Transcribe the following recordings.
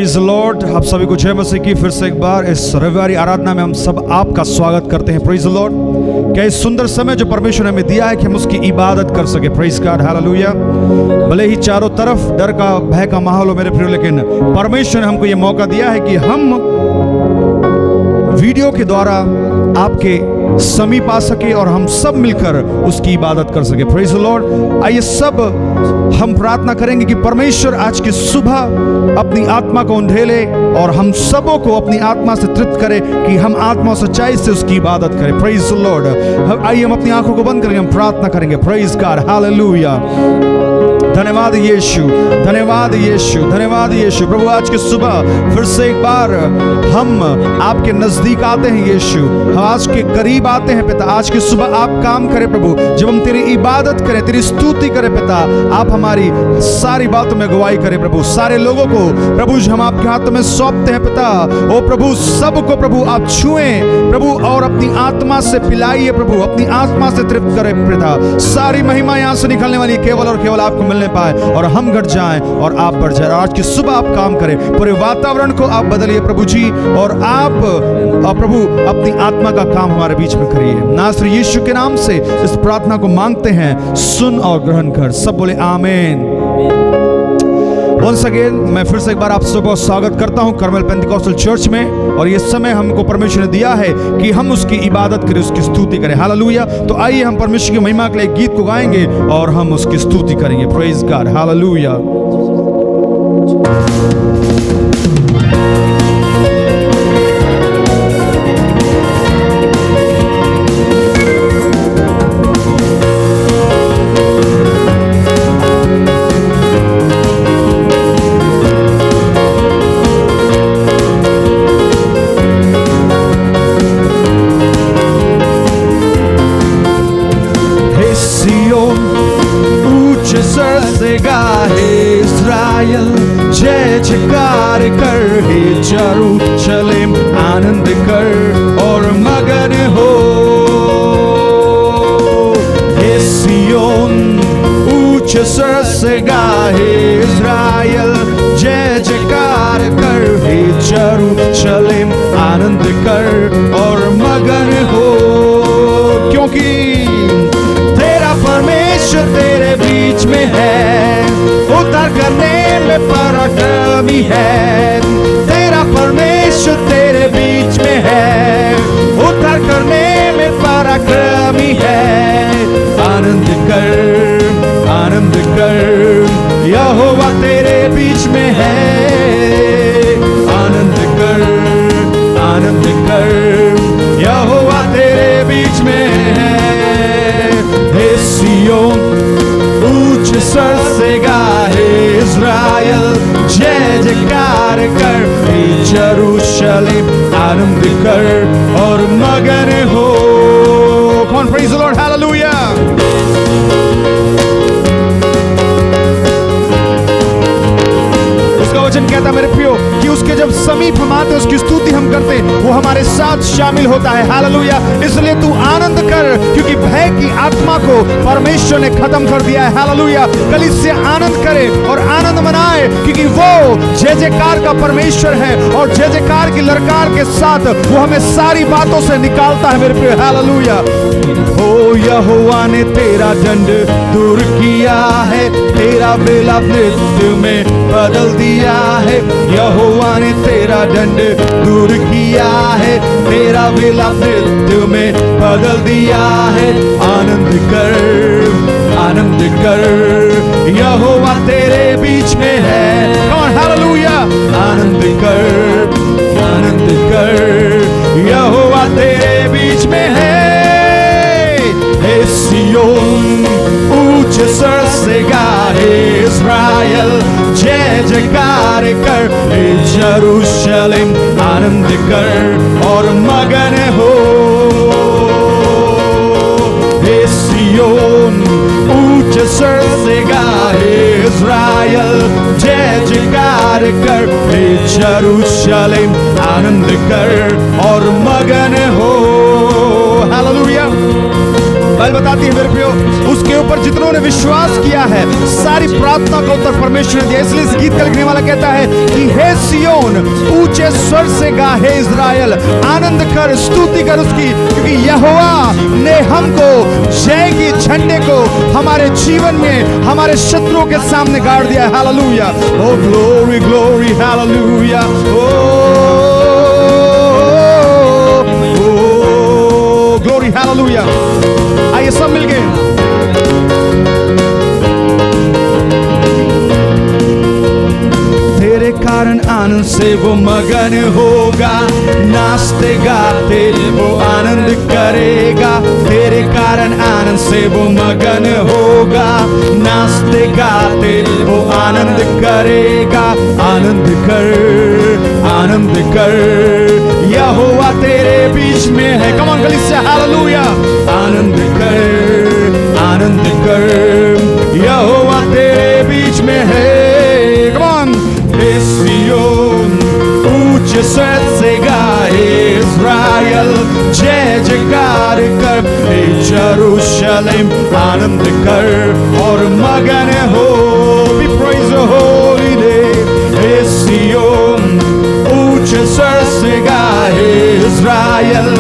Praise Lord. आप सभी को जय मसीह की फिर से एक बार इस रविवारी आराधना में हम सब आपका स्वागत करते हैं। Praise Lord. क्या इस सुंदर समय जो परमेश्वर ने हमें दिया है कि हम उसकी इबादत कर सके। Praise God, hallelujah. भले ही चारों तरफ डर का भय का माहौल हो मेरे प्रिय, लेकिन परमेश्वर ने हमको ये मौका दिया है कि हम वीडियो के द्वारा आपके समीप आ सके और हम सब मिलकर उसकी इबादत कर सके। Praise the Lord. आइए सब हम प्रार्थना करेंगे कि परमेश्वर आज की सुबह अपनी आत्मा को उंडेले और हम सबों को अपनी आत्मा से तृप्त करे कि हम आत्मा और सच्चाई से उसकी इबादत करें। Praise the Lord. आइए हम अपनी आंखों को बंद करेंगे, हम प्रार्थना करेंगे। Praise God, hallelujah. धन्यवाद यीशु, धन्यवाद यीशु, धन्यवाद यीशु। प्रभु आज की सुबह फिर से एक बार हम आपके नजदीक आते हैं यीशु, हम आज के करीब आते हैं पिता। आज की सुबह आप काम करें प्रभु, जब हम तेरी इबादत करें, तेरी स्तुति करें पिता, आप हमारी सारी बातों में गवाही करें प्रभु। सारे लोगों को प्रभु हम आपके हाथों में सौंपते हैं पिता। ओ प्रभु सबको प्रभु आप छुएं प्रभु और अपनी आत्मा से पिलाइए प्रभु, अपनी आत्मा से तृप्त करें पिता। सारी महिमा यहाँ से निकलने वाली केवल और केवल आपको मिलने पाए और हम घट जाएं और आप बढ़ जाएं। आज की सुबह आप काम करें, पूरे वातावरण को आप बदलिए प्रभु जी, और आप प्रभु अपनी आत्मा का काम हमारे बीच में करिए। नासरी यीशु के नाम से इस प्रार्थना को मांगते हैं, सुन और ग्रहण कर। सब बोले आमीन। वंस अगेन मैं फिर से एक बार आप सबको स्वागत करता हूं करमेल पेंटिकॉस्टल चर्च में, और ये समय हमको परमेश्वर ने दिया है कि हम उसकी इबादत करें, उसकी स्तुति करें। हालेलुया। तो आइए हम परमेश्वर की महिमा के लिए गीत को गाएंगे और हम उसकी स्तुति करेंगे। Praise God, hallelujah. जय जयकार कर, हे यरूशलेम आनंद कर और मगन हो। हे सियोन ऊंचे स्वर से गा, हे इस्राएल जय जयकार कर, हे यरूशलेम आनंद कर और मगन हो। क्योंकि तेरा परमेश्वर तेरे बीच में है, उद्धार करने में पराक्रमी है। तेरा परमेश्वर तेरे बीच में है, उद्धार करने में पराक्रमी है। आनंद कर, यहोवा तेरे बीच में है। आनंद कर, यहोवा तेरे बीच में है। हे सियोन ऊंचे स्वर से गा, हे इस्राएल जय जयकार कर, हे यरूशलेम आनंद कर और मगन हो। कौन प्रेज द लॉर्ड, हालेलुया। उसका वचन कहता है मेरे प्रियो कि उसके जब समीप हम आते, उसकी स्तुति हम करते, वो हमारे साथ शामिल होता है। हालेलुया। इसलिए तू आनंद कर, क्योंकि भय की आत्मा को परमेश्वर ने खत्म कर दिया है। हालेलुया। कलीसिया आनंद करे और आनंद मनाए, क्योंकि वो जय जयकार का परमेश्वर है और जय जयकार की ललकार के साथ वो हमें सारी बातों से निकालता है मेरे प्रिय। हालेलुया। ओ यहोवा ने तेरा दंड दूर किया है, तेरा विलाप नृत्य में बदल दिया है। यहोवा ने तेरा दंड दूर किया है, तेरा विलाप नृत्य में बदल दिया है। आनंद कर, यहोवा तेरे बीच में है। कौन, हालेलुया। आनंद कर, यहोवा तेरे बीच में है। हे सियोन ऊंचे स्वर से गा, हे इस्राएल जय जयकार कर, हे यरूशलेम आनंद कर और मगन हो। हे सियोन ऊंचे स्वर से गा, हे इस्राएल जय जयकार कर, हे यरूशलेम आनंद कर और मगन हो। हालेलुया। बाइबल बताती है मेरे प्रियो, उसके के ऊपर जितनों ने विश्वास किया है, सारी प्रार्थना का उत्तर परमेश्वर ने दिया। इसलिए इस गीत का लिखने वाला कहता है कि हे सियोन ऊंचे स्वर से गा, हे इज़राइल आनंद कर, स्तुति कर उसकी, क्योंकि यहोवा ने हमको जय के झंडे को हमारे जीवन में हमारे शत्रुओं के सामने गाड़ दिया। हालेलुया, ओ ग्लोरी ग्लोरी, हालेलुया, ओ ग्लोरी, हालेलुया। आइए सब मिलके तेरे कारण आनंद से वो मगन होगा, नाचते गाते वो आनंद करेगा। तेरे कारण आनंद से वो मगन होगा, नाचते गाते वो आनंद करेगा। आनंद कर, आनंद कर, यहोवा तेरे बीच में है। कम ऑन कलीसिया, हालेलुया। आनंद कर, आनंद कर, यहोवा तेरे बीच में है। कम ऑन, सियोन ऊंचे स्वर से गाए, इज़राइल जय जयकार कर। यरूशलेम आनंद कर और मगन हो, भी प्रेज़ होली डे। सियोन ऊंचे स्वर से गाए, इज़राइल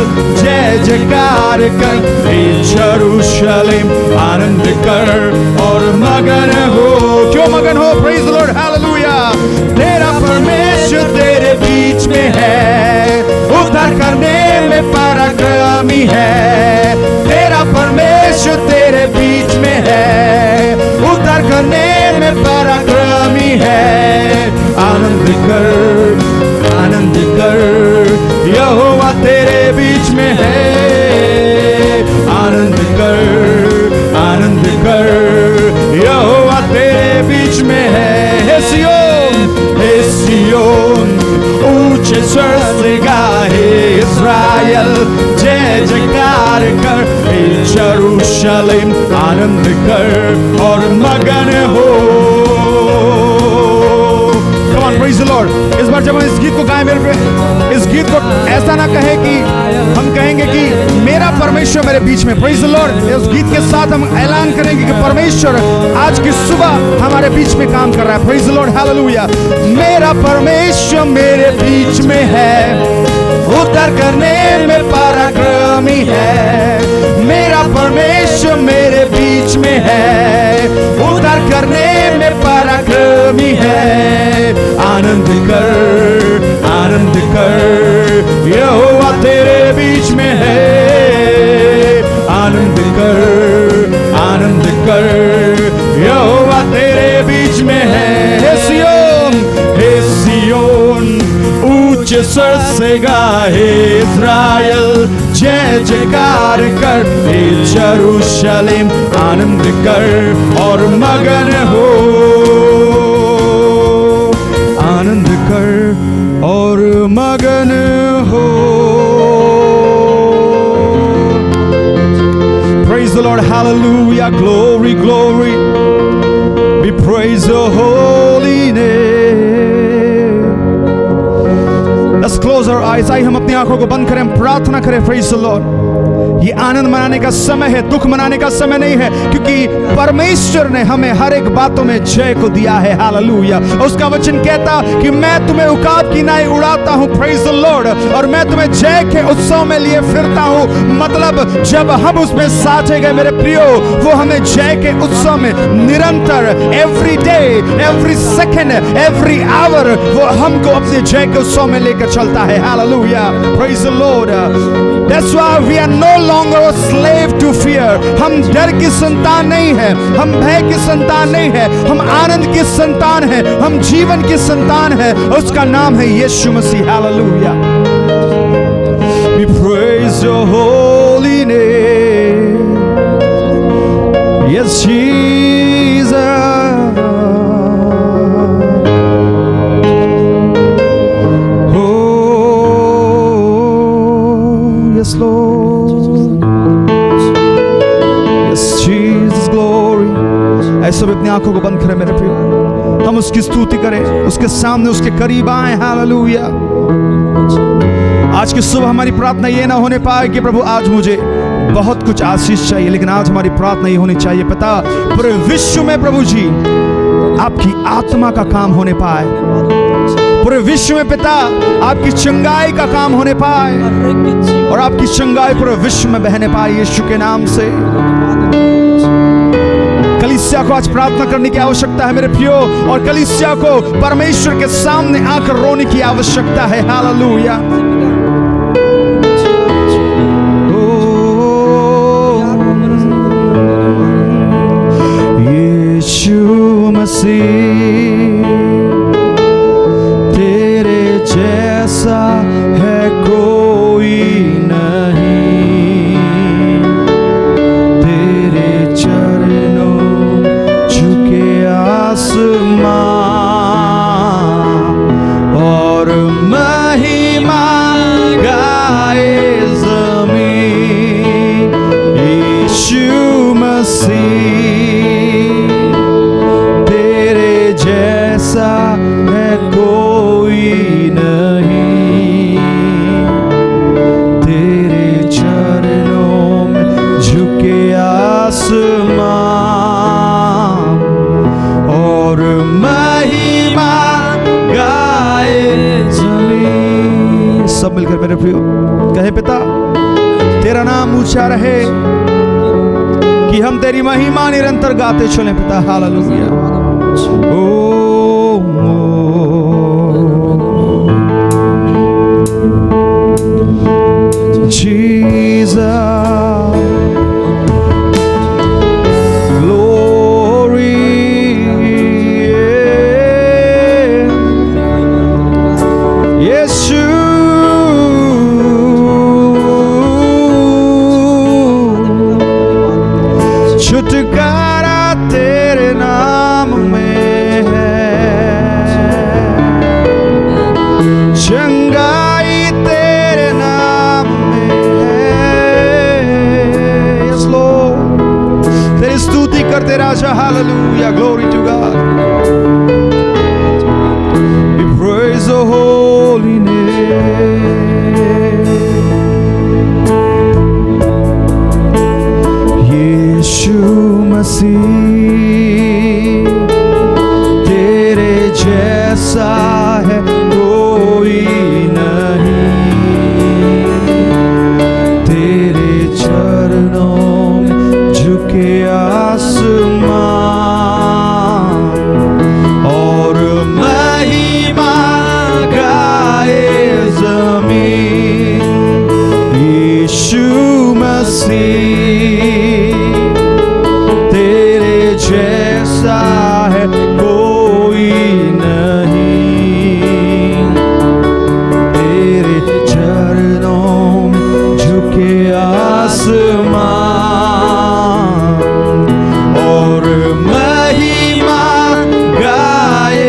जय जयकार कर। यरूशलेम आनंद कर और मगन हो। क्यों मगन हो? Praise the Lord, hallelujah. तेरा परमेश्वर तेरे बीच में है, उद्धार करने में पराक्रमी है। तेरा परमेश्वर तेरे बीच में है, उद्धार करने में पराक्रमी है। आनंद कर, आनंद कर, यहोवा तेरे बीच में है। आनंद कर, आनंद कर, यहोवा तेरे बीच में है। हे सियोन ऊंचे स्वर से गाए, इज़राइल जय जयकार कर। यरूशलेम आनंद कर और मगन हो। Come on, praise the Lord। इस बार जब हम इस गीत को गाएं, मेरे पे इस गीत को ऐसा ना कहे कि हम कहेंगे कि मेरा परमेश्वर मेरे बीच में। Praise the Lord. इस गीत के साथ हम ऐलान करेंगे कि परमेश्वर आज की सुबह हमारे बीच में काम कर रहा है। Praise the Lord, hallelujah. मेरा परमेश्वर मेरे बीच में है, उद्धार करने में पराक्रमी है। मेरा परमेश्वर मेरे बीच में है, उद्धार करने में पराक्रमी है। आनंद कर, आनंद कर, यहोवा तेरे बीच में है। आनंद कर, आनंद कर, यहोवा तेरे बीच में है। हे सियोन ऊंचे स्वर से गाए, इज़राइल जय जयकार कर। यरूशलेम आनंद कर और मगन हो। आनंद कर और मगन हो। Praise the Lord, hallelujah, glory, glory. We praise your holy name. Let's close our eyes. आइए हम अपनी आंखों को बंद करें, प्रार्थना करें। Praise the Lord। ये आनंद मनाने का समय है, दुख मनाने का समय नहीं है, क्योंकि परमेश्वर ने हमें हर एक बातों में जय को दिया है। हालेलुया। उसका वचन कहता कि मैं तुम्हें उकाब की नाई उड़ाता हूँ, प्रेज़ द लॉर्ड, और मैं तुम्हें जय के उत्सव में लिए फिरता हूँ। मतलब जब हम उसमें साथे गए मेरे प्रियो, वो हमें जय के उत्सव में निरंतर, every day, every second, every hour, वो हमको अपने जय के उत्सव में लेकर चलता है। Hallelujah, praise the Lord. That's why we are no longer a slave to fear। हम डर की संतान नहीं है, हम भय की संतान नहीं है, हम आनंद की संतान है, हम जीवन की संतान है। उसका नाम है यीशु मसीह। Hallelujah. We praise your holy name। Yes, Jesus। Yes, Lord। Yes, Jesus, glory। ऐसे भी अपनी आंखों को बंद करें मेरे प्रियो, हम उसकी स्तुति करें, उसके सामने, उसके करीब आए। हालेलुया। आज की सुबह हमारी प्रार्थना ये ना होने पाए कि प्रभु आज मुझे बहुत कुछ आशीष चाहिए, लेकिन आज हमारी प्रार्थना ये होनी चाहिए, पिता पूरे विश्व में प्रभु जी आपकी आत्मा का काम होने पाए, पूरे विश्व में पिता आपकी चंगाई का काम होने पाए और आपकी चंगाई पूरे विश्व में बहने पाए यीशु के नाम से। कलीसिया को आज प्रार्थना करने की आवश्यकता है मेरे प्रियो, और कलीसिया को परमेश्वर के सामने आकर रोने की आवश्यकता है। हालेलुया। यीशु मसीह तेरे जैसा है कोई नहीं, तेरे चरणों झुके आसमां और महिमा गाए ज़मीन। यीशु मसीह जैसा है कोई नहीं, तेरे चरणों में झुके आसमां और महिमा गाए ज़मीन। सब मिलकर मेरे प्रियो कहे, पिता तेरा नाम ऊंचा रहे कि हम तेरी महिमा निरंतर गाते चलें पिता। हालेलुया। Jesus, glory, Yeshua, छुटकारा तेरे नाम में है, चंगाई तेरे नाम में है। यस लॉर्ड, तेरी स्तुति करते राजा। Hallelujah, glory to God, we praise the holy name. Yeshu Masih तेरे जैसा है कोई नहीं, तेरे चरणों में झुके आसमां और महिमा गाए ज़मीन। यीशु मसीह जैसा है कोई नहीं, तेरे चरणों में झुके आसमां और महिमा गाए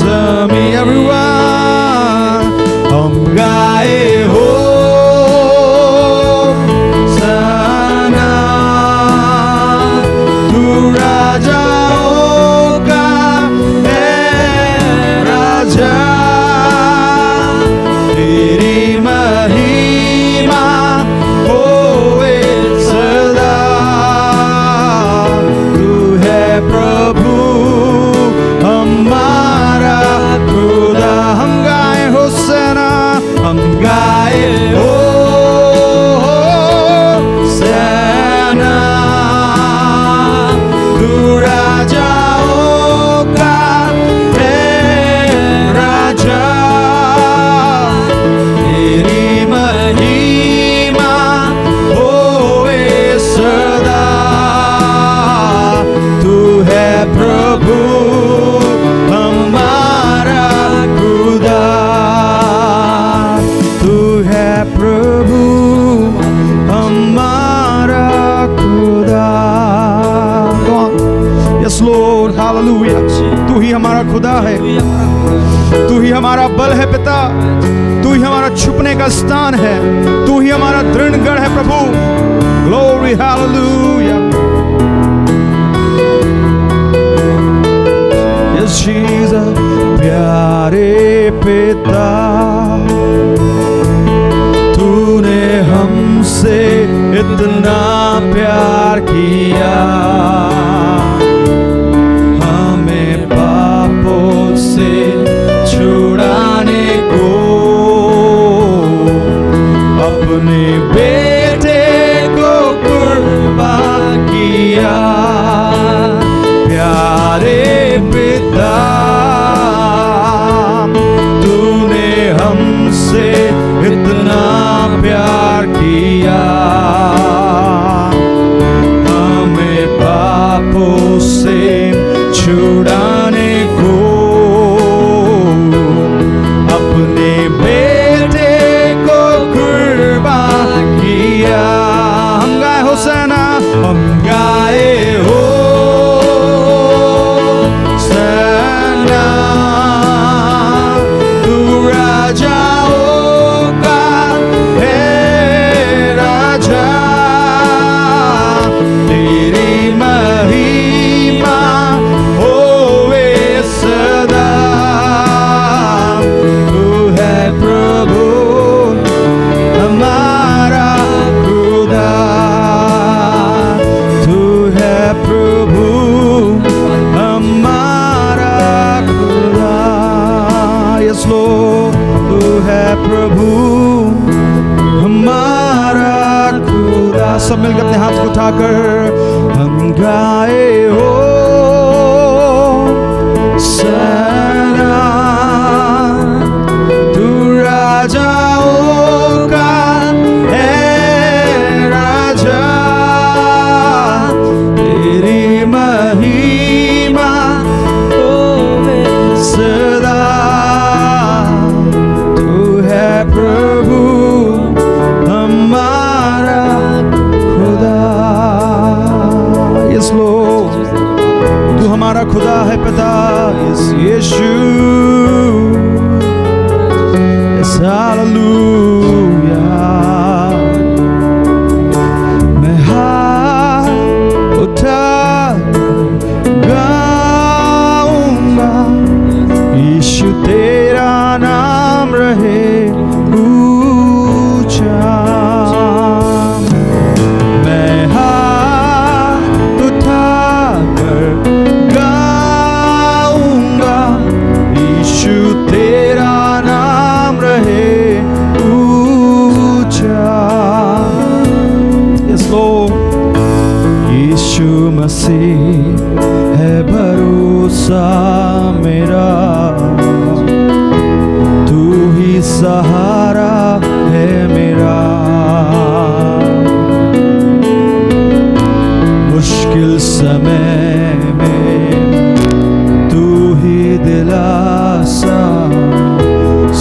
ज़मीन। Everyone, हम गाए हो तू ही हमारा खुदा है, तू ही हमारा बल है पिता, तू ही हमारा छुपने का स्थान है, तू ही हमारा दृढ़ गढ़ है प्रभु। Glory hallelujah. यस जीसस, प्यारे पिता, तूने हमसे इतना प्यार किया, हमें पापों से छुड़ाने को अपने बेटे को कुर्बान किया। प्यारे पिता, तूने हमसे इतना प्यार किया, हमें पापों से छुड़ाने को अपने बेटे को कुर्बान किया। हम गाए होसैना, हम गाए होसैना, तू राजाओं का है राजा, तेरी महिमा होवे सदा। तू है प्रभु हमारा खुदा, तू है प्रभु हमारा खुदा। यस Lord, तू है प्रभु हमारा खुदा। सब मिलकर अपने हाथ को उठाकर हम गाए हो सना, तू राजाओं का है राजा, तेरी महिमा होवे सदा। तू है प्रभु हमारा खुदा। यस Lord, तू हमारा खुदा है पिता। यस यीशु, यस हालेलुया। मैं हाथ उठा गाऊंगा, यीशु तेरा नाम रहे ऊंचा। मैं हाथ उठाकर गाऊंगा, यीशु तेरा नाम रहे ऊंचा। यस Lord, यीशु मसीह है भरोसा मेरा, तू ही सहारा है मेरा। मुश्किल समय में तू ही दिलासा,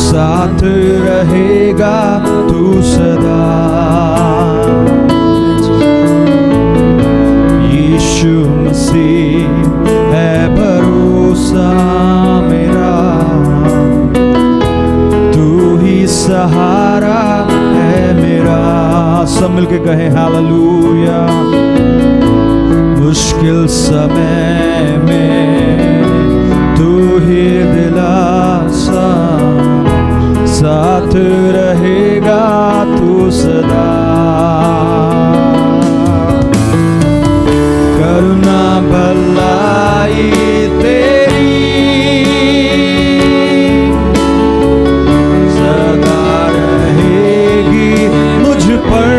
साथ रहेगा तू सदा। यीशु मसीह है भरोसा मेरा, तू ही सहारा है मेरा। सब मिलके कहें हालेलुया। मुश्किल समय में तू ही दिलासा, साथ रहेगा तू सदा। करुणा भलाई तेरी सदा रहेगी मुझ पर,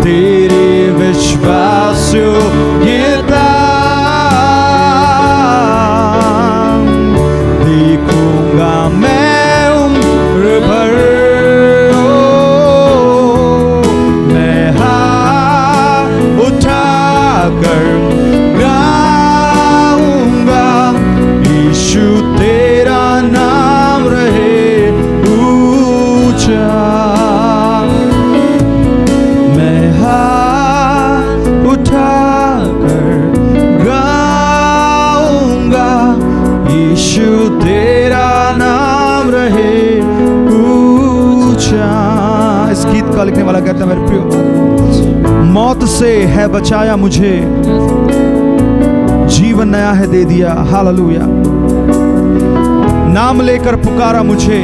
तेरी विश्वासयोग्यता देखूंगा मैं उम्र भर। मैं हाथ उठाकर गाऊंगा, यीशु तेरा नाम रहे ऊंचा। मैं हाथ उठाकर गाऊंगा, यीशु तेरा नाम रहे ऊंचा। इस गीत का लिखने वाला कहता है मेरे प्रियो, मौत से है बचाया मुझे, जीवन नया है दे दिया। हालेलुया। नाम लेकर पुकारा मुझे,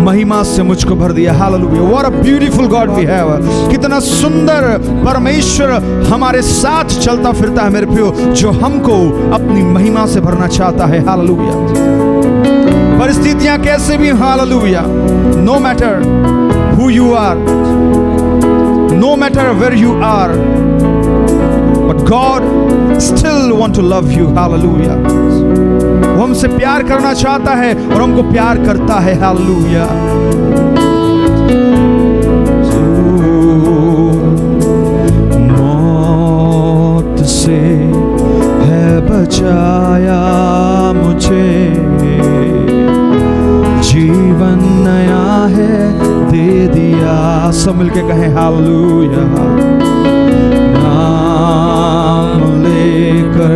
महिमा से मुझको भर दिया। Hallelujah, what a beautiful God we have. कितना सुंदर परमेश्वर हमारे साथ चलता फिरता है मेरे प्रियो, जो हमको अपनी महिमा से भरना चाहता है। हालेलुया, परिस्थितियां कैसे भी, hallelujah, no matter who you are, no matter where you are, but God still want to love you. Hallelujah, वो हमसे प्यार करना चाहता है और हमको प्यार करता है। हालेलुया, मौत से है बचाया मुझे, जीवन नया है दे दिया। सब मिलके कहें हालेलुया, नाम लेकर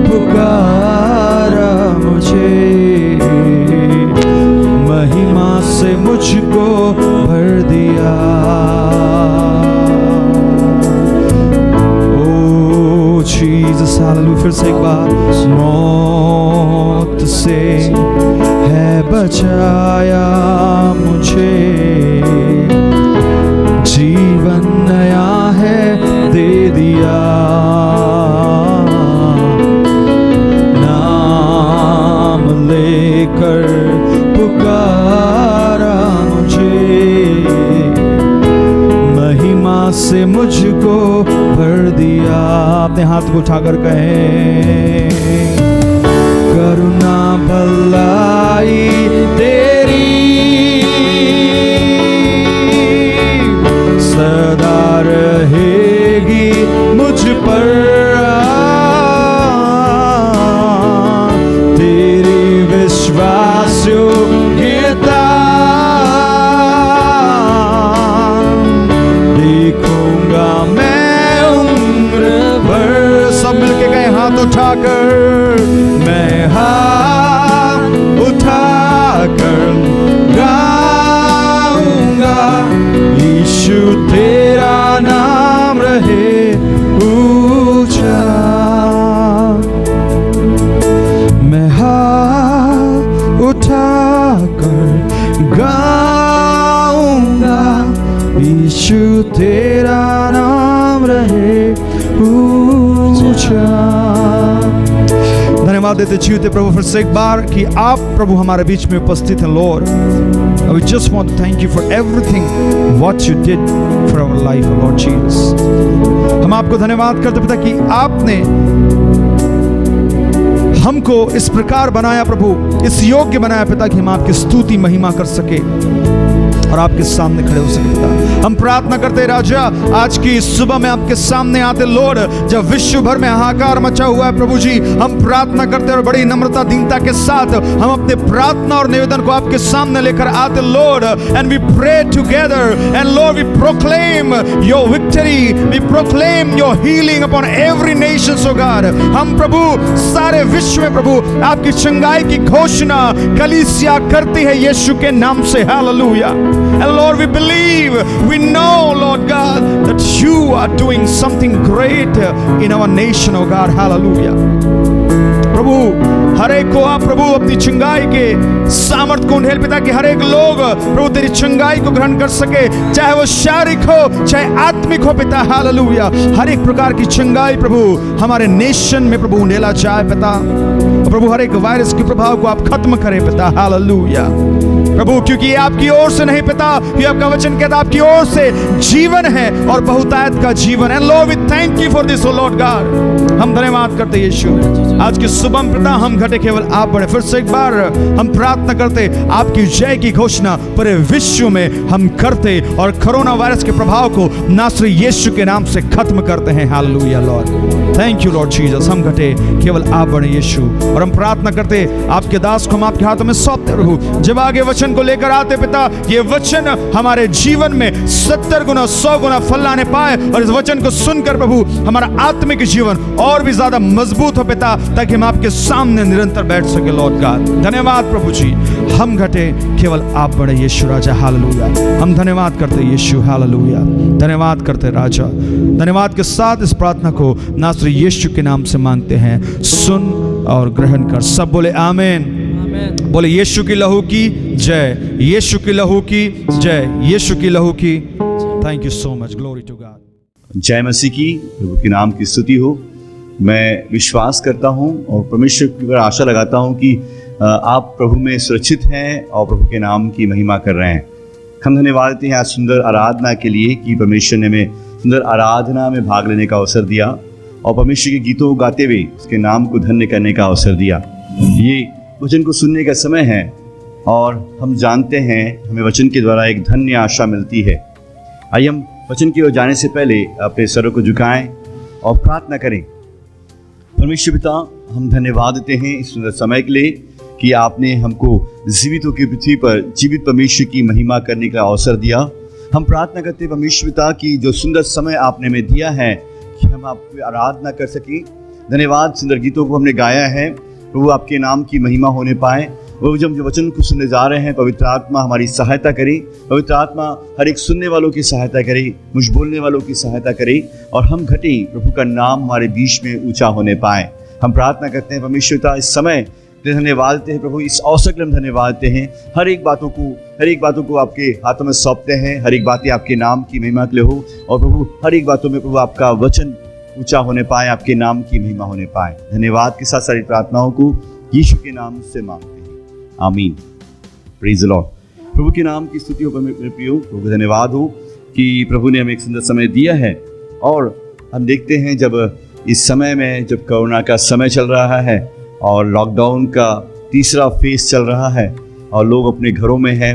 पुकारा मुझे, महिमा से मुझको भर दिया। ओ जीसस, हालेलुया, फिर से एक बार, मौत से है बचाया मुझे, जीवन नया है दे दिया। नाम लेकर पुकारा मुझे, महिमा से मुझको भर दिया। अपने हाथ को उठाकर कहें, करुणा भलाई तेरी सदा रहेगी मुझ पर, तेरी विश्वास योग्यता देखूंगा मैं उम्र भर। सब मिलके गए हाथ उठाकर, मैं हाथ उठाकर गाऊंगा, यीशु तेरा नाम रहे ऊंचा। मैं हाथ उठाकर गाऊंगा, यीशु तेरा नाम रहे ऊंचा। धन्यवाद देते जीवते प्रभु फिर से एक बार कि आप प्रभु हमारे बीच में उपस्थित हैं। Lord, we just want to thank you for everything what you did for our life, Lord Jesus। हम आपको धन्यवाद करते पिता कि आपने हमको इस प्रकार बनाया प्रभु, इस योग्य बनाया पिता कि हम आपकी स्तुति महिमा कर सके और आपके सामने खड़े हो सके पिता। हम प्रार्थना करते राजा, आज की सुबह में आपके सामने आते लॉर्ड, जब विश्व भर में हाहाकार मचा हुआ है प्रभु जी, हम प्रार्थना करते और बड़ी नम्रता दीनता के साथ हम अपने प्रार्थना और निवेदन को आपके सामने लेकर आते Lord, and we pray together and Lord we proclaim your victory, we proclaim your healing upon every nations O God. हम प्रभु सारे विश्व में प्रभु आपकी चंगाई की घोषणा कलीसिया करती है यीशु के नाम से। Hallelujah. And Lord, we believe, we know, Lord God, that you are doing something great in our nation, oh God. Hallelujah. प्रभु हर एक को आप प्रभु अपनी चंगाई के सामर्थ्य को उन्हें पिता कि हर एक लोग प्रभु तेरी चंगाई को ग्रहण कर सके, चाहे वो शारीरिक हो चाहे आत्मिक हो पिता। हालेलुया। हर एक प्रकार की चंगाई प्रभु हमारे नेशन में प्रभु उंडेला जाए पिता। प्रभु हर एक वायरस के प्रभाव को आप खत्म करें पिता। हालेलुया प्रभु, क्योंकि ये आपकी ओर से नहीं पिता, ये आपका वचन कहता आपकी ओर से जीवन है और बहुतायत का जीवन है। Lord we thank you for this O Lord God. हम धन्यवाद करते यीशु, आज की सुबह में पिता हम घटे केवल आप बढ़े। फिर से एक बार हम प्रार्थना करते आपकी जय की घोषणा पूरे विश्व में हम करते और कोरोना वायरस के प्रभाव को नासरी यीशु के नाम से खत्म करते हैं। Hallelujah Lord, thank you Lord Jesus. हम घटे केवल आप बढ़े यीशु, और हम प्रार्थना करते आपके दास को हम आपके हाथों में सौंपते रहूं। जब आगे वचन को लेकर आते पिता, ये वचन हमारे जीवन में 70 गुना 100 गुना फल लाने पाए, और इस वचन को सुनकर प्रभु हमारा आत्मिक जीवन और भी ज्यादा मजबूत हो पिता, ताकि हम आपके सामने निरंतर बैठ सके लॉर्ड गॉड। धन्यवाद प्रभु जी, हम घटे केवल आप बढ़े यीशु राजा। हालेलुया। हम धन्यवाद करते यीशु। हालेलुया। धन्यवाद करते राजा। धन्यवाद के साथ इस प्रार्थना को नासरी यीशु के नाम से मांगते हैं, सुन और ग्रहण कर। सब बोले आमीन। बोले यीशु की लहू की जय, यीशु की लहू की जय, यीशु की लहू की। Thank you so much, glory to God. जय मसीह की, प्रभु के नाम की स्तुति हो। मैं विश्वास करता हूं और परमेश्वर की आशा लगाता हूं कि आप प्रभु में सुरक्षित हैं और प्रभु के नाम की महिमा कर रहे हैं। हम धन्यवाद देते हैं आज सुंदर आराधना के लिए कि परमेश्वर ने हमें सुंदर आराधना में भाग लेने का अवसर दिया और परमेश्वर के गीतों को गाते हुए उसके नाम को धन्य करने का अवसर दिया। ये वचन को सुनने का समय है और हम जानते हैं हमें वचन के द्वारा एक धन्य आशा मिलती है। आइए हम वचन की ओर जाने से पहले अपने सरों को झुकाएं और प्रार्थना करें। परमेश्वर पिता, हम धन्यवाद देते हैं इस सुंदर समय के लिए कि आपने हमको जीवितों की पृथ्वी पर जीवित परमेश्वर की महिमा करने का अवसर दिया। हम प्रार्थना करते हैं परमेश्वर पिता की जो सुंदर समय आपने हमें दिया है कि हम आपकी आराधना कर सकें। धन्यवाद, सुंदर गीतों को हमने गाया है, वो आपके नाम की महिमा होने पाए। वो जब जो वचन को सुनने जा रहे हैं, पवित्र आत्मा हमारी सहायता करे, पवित्र आत्मा हर एक सुनने वालों की सहायता करे, मुझ बोलने वालों की सहायता करे और हम घटे प्रभु का नाम हमारे बीच में ऊंचा होने पाए। हम प्रार्थना करते हैं परमेश्वरता इस समय धन्यवाद देते हैं प्रभु, इस अवसर के लिए धन्यवाद देते हैं। हर एक बातों को आपके हाथों में सौंपते हैं। हर एक बातें आपके नाम की महिमा के लिए हो और प्रभु हर एक बातों में प्रभु आपका वचन ऊंचा होने पाए, आपके नाम की महिमा होने पाए। धन्यवाद के साथ सारी प्रार्थनाओं को यीशु के नाम से मांगते हैं, आमीन। Praise the Lord. प्रभु के नाम की स्तुति हो मेरे प्रियो। प्रभु का धन्यवाद हो कि प्रभु ने हमें एक सुंदर समय दिया है और हम देखते हैं जब इस समय में जब कोरोना का समय चल रहा है और लॉकडाउन का तीसरा फेज चल रहा है और लोग अपने घरों में हैं,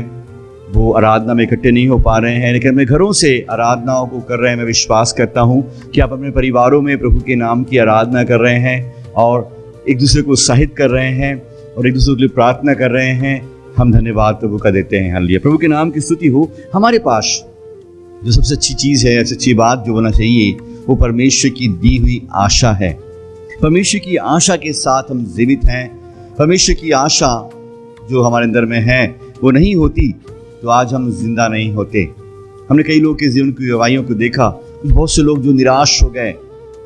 वो आराधना में इकट्ठे नहीं हो पा रहे हैं, लेकिन अपने घरों से आराधनाओं को कर रहे हैं। मैं विश्वास करता हूँ कि आप अपने परिवारों में प्रभु के नाम की आराधना कर रहे हैं और एक दूसरे को उत्साहित कर रहे हैं और एक दूसरे के लिए प्रार्थना कर रहे हैं। हम धन्यवाद प्रभु का देते हैं। हालेलुया, प्रभु के नाम की स्तुति हो। हमारे पास जो सबसे अच्छी चीज़ है, सबसे अच्छी बात जो होना चाहिए, वो परमेश्वर की दी हुई आशा है। परमेश्वर की आशा के साथ हम जीवित हैं। परमेश्वर की आशा जो हमारे अंदर में है वो नहीं होती तो आज हम जिंदा नहीं होते। हमने कई लोगों के जीवन की गवाहियों को देखा, बहुत से लोग जो निराश हो गए,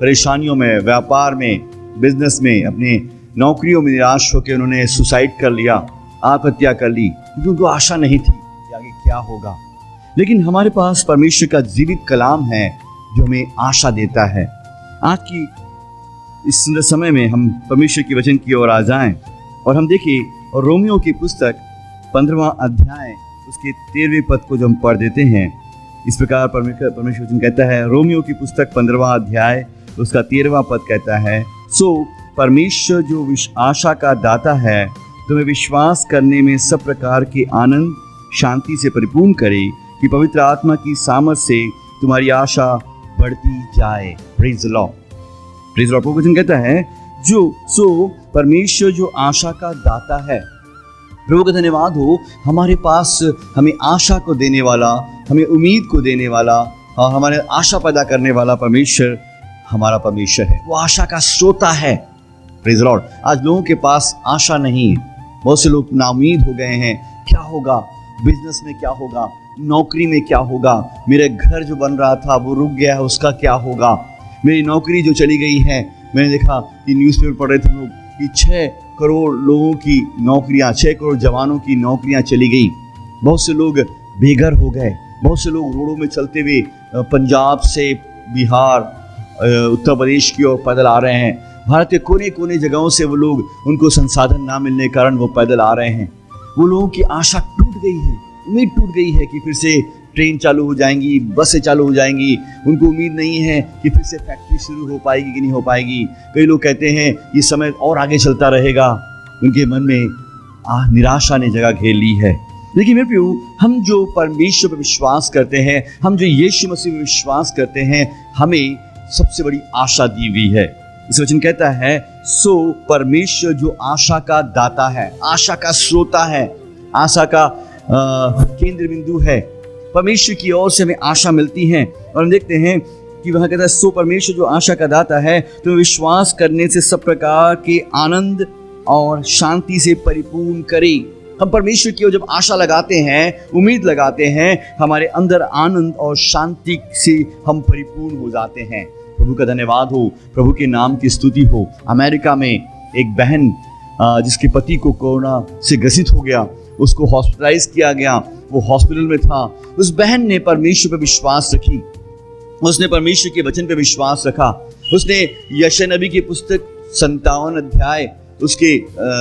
परेशानियों में, व्यापार में, बिजनेस में, अपने नौकरियों में निराश होकर उन्होंने सुसाइड कर लिया, आत्महत्या कर ली, क्योंकि उनको आशा नहीं थी कि आगे क्या होगा। लेकिन हमारे पास परमेश्वर का जीवित कलाम है जो हमें आशा देता है। आज की इस सुंदर समय में हम परमेश्वर के वचन की ओर आ जाएं और हम देखें और रोमियो की पुस्तक 15वां अध्याय उसके 13वें पद को जो हम पढ़ देते हैं। इस प्रकार परमेश्वर वचन कहता है, रोमियो की पुस्तक 15वां अध्याय उसका 13वां पद कहता है, सो परमेश्वर जो आशा का दाता है तुम्हें विश्वास करने में सब प्रकार के आनंद शांति से परिपूर्ण करे कि पवित्र आत्मा की सामर्थ से तुम्हारी आशा बढ़ती जाए। Praise the Lord. Praise the Lord. वचन कहता है परमेश्वर जो आशा का दाता है। प्रभु का धन्यवाद हो, हमारे पास हमें आशा को देने वाला, हमें उम्मीद को देने वाला और हमारे आशा पैदा करने वाला परमेश्वर हमारा परमेश्वर है। वो आशा का श्रोता है। Praise the Lord. आज लोगों के पास आशा नहीं है। बहुत से लोग नाउम्मीद हो गए हैं। क्या होगा बिजनेस में, क्या होगा नौकरी में, क्या होगा मेरे घर जो बन रहा था वो रुक गया है, उसका क्या होगा, मेरी नौकरी जो चली गई है। मैंने देखा कि न्यूज़पेपर पढ़ रहे थे लोग कि 6 करोड़ लोगों की नौकरियां, 6 करोड़ जवानों की नौकरियां चली गई। बहुत से लोग बेघर हो गए। बहुत से लोग रोडों में चलते हुए पंजाब से बिहार, उत्तर प्रदेश की ओर पैदल आ रहे हैं। भारत के कोने कोने जगहों से वो लोग, उनको संसाधन ना मिलने के कारण वो पैदल आ रहे हैं। वो लोगों की आशा टूट गई है, उम्मीद टूट गई है कि फिर से ट्रेन चालू हो जाएंगी, बसें चालू हो जाएंगी। उनको उम्मीद नहीं है कि फिर से फैक्ट्री शुरू हो पाएगी कि नहीं हो पाएगी। कई लोग कहते हैं ये समय और आगे चलता रहेगा। उनके मन में निराशा ने जगह घेर ली है। लेकिन मेरे प्रियो, हम जो परमेश्वर पर विश्वास करते हैं, हम जो यीशु मसीह में विश्वास करते हैं, हमें सबसे बड़ी आशा दी हुई है। इस वचन कहता है, सो परमेश्वर जो आशा का दाता है, आशा का श्रोता है, आशा का केंद्र बिंदु है। परमेश्वर की ओर से हमें आशा मिलती है और हम देखते हैं कि वहाँ कहता है, सो परमेश्वर जो आशा का दाता है तो विश्वास करने से सब प्रकार के आनंद और शांति से परिपूर्ण करे। हम परमेश्वर की ओर जब आशा लगाते हैं, उम्मीद लगाते हैं, हमारे अंदर आनंद और शांति से हम परिपूर्ण हो जाते हैं। प्रभु का धन्यवाद हो, प्रभु के नाम की स्तुति हो। अमेरिका में एक बहन जिसके पति को कोरोना से ग्रसित हो गया, उसको हॉस्पिटलाइज किया गया, वो हॉस्पिटल में था। उस बहन ने परमेश्वर पर विश्वास रखी, उसने परमेश्वर के वचन पर विश्वास रखा। उसने यशायाह नबी की पुस्तक 57 अध्याय उसके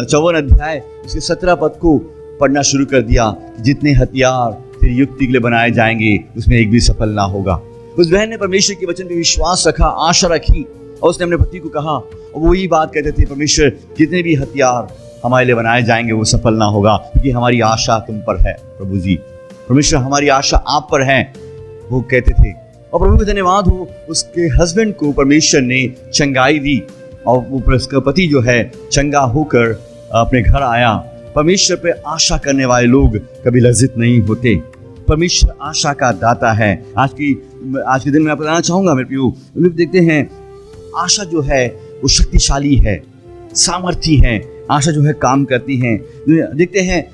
54 अध्याय उसके 17 पद को पढ़ना शुरू कर दिया। जितने हथियार तेरी युक्ति के लिए बनाए जाएंगे उसमें एक भी सफल ना होगा। उस बहन ने परमेश्वर के वचन पर विश्वास रखा, आशा रखी, और उसने अपने पति को कहा, और वो यही बात कहते थे, परमेश्वर जितने भी हथियार हमारे लिए बनाए जाएंगे वो सफल ना होगा, क्योंकि हमारी आशा तुम पर है प्रभु जी। परमेश्वर हमारी आशा आप पर है, वो कहते थे। और प्रभु का धन्यवाद हो, उसके हस्बैंड को परमेश्वर ने चंगाई दी और वो उसका पति जो है चंगा होकर अपने घर आया। परमेश्वर पे आशा करने वाले लोग कभी लज्जित नहीं होते। परमेश्वर आशा का दाता है। आज के दिन मैं आपको बताना चाहूँगा मेरे प्रियो, देखते हैं आशा जो है वो शक्तिशाली है, सामर्थी है। आशा जो है काम करती है। देखते हैं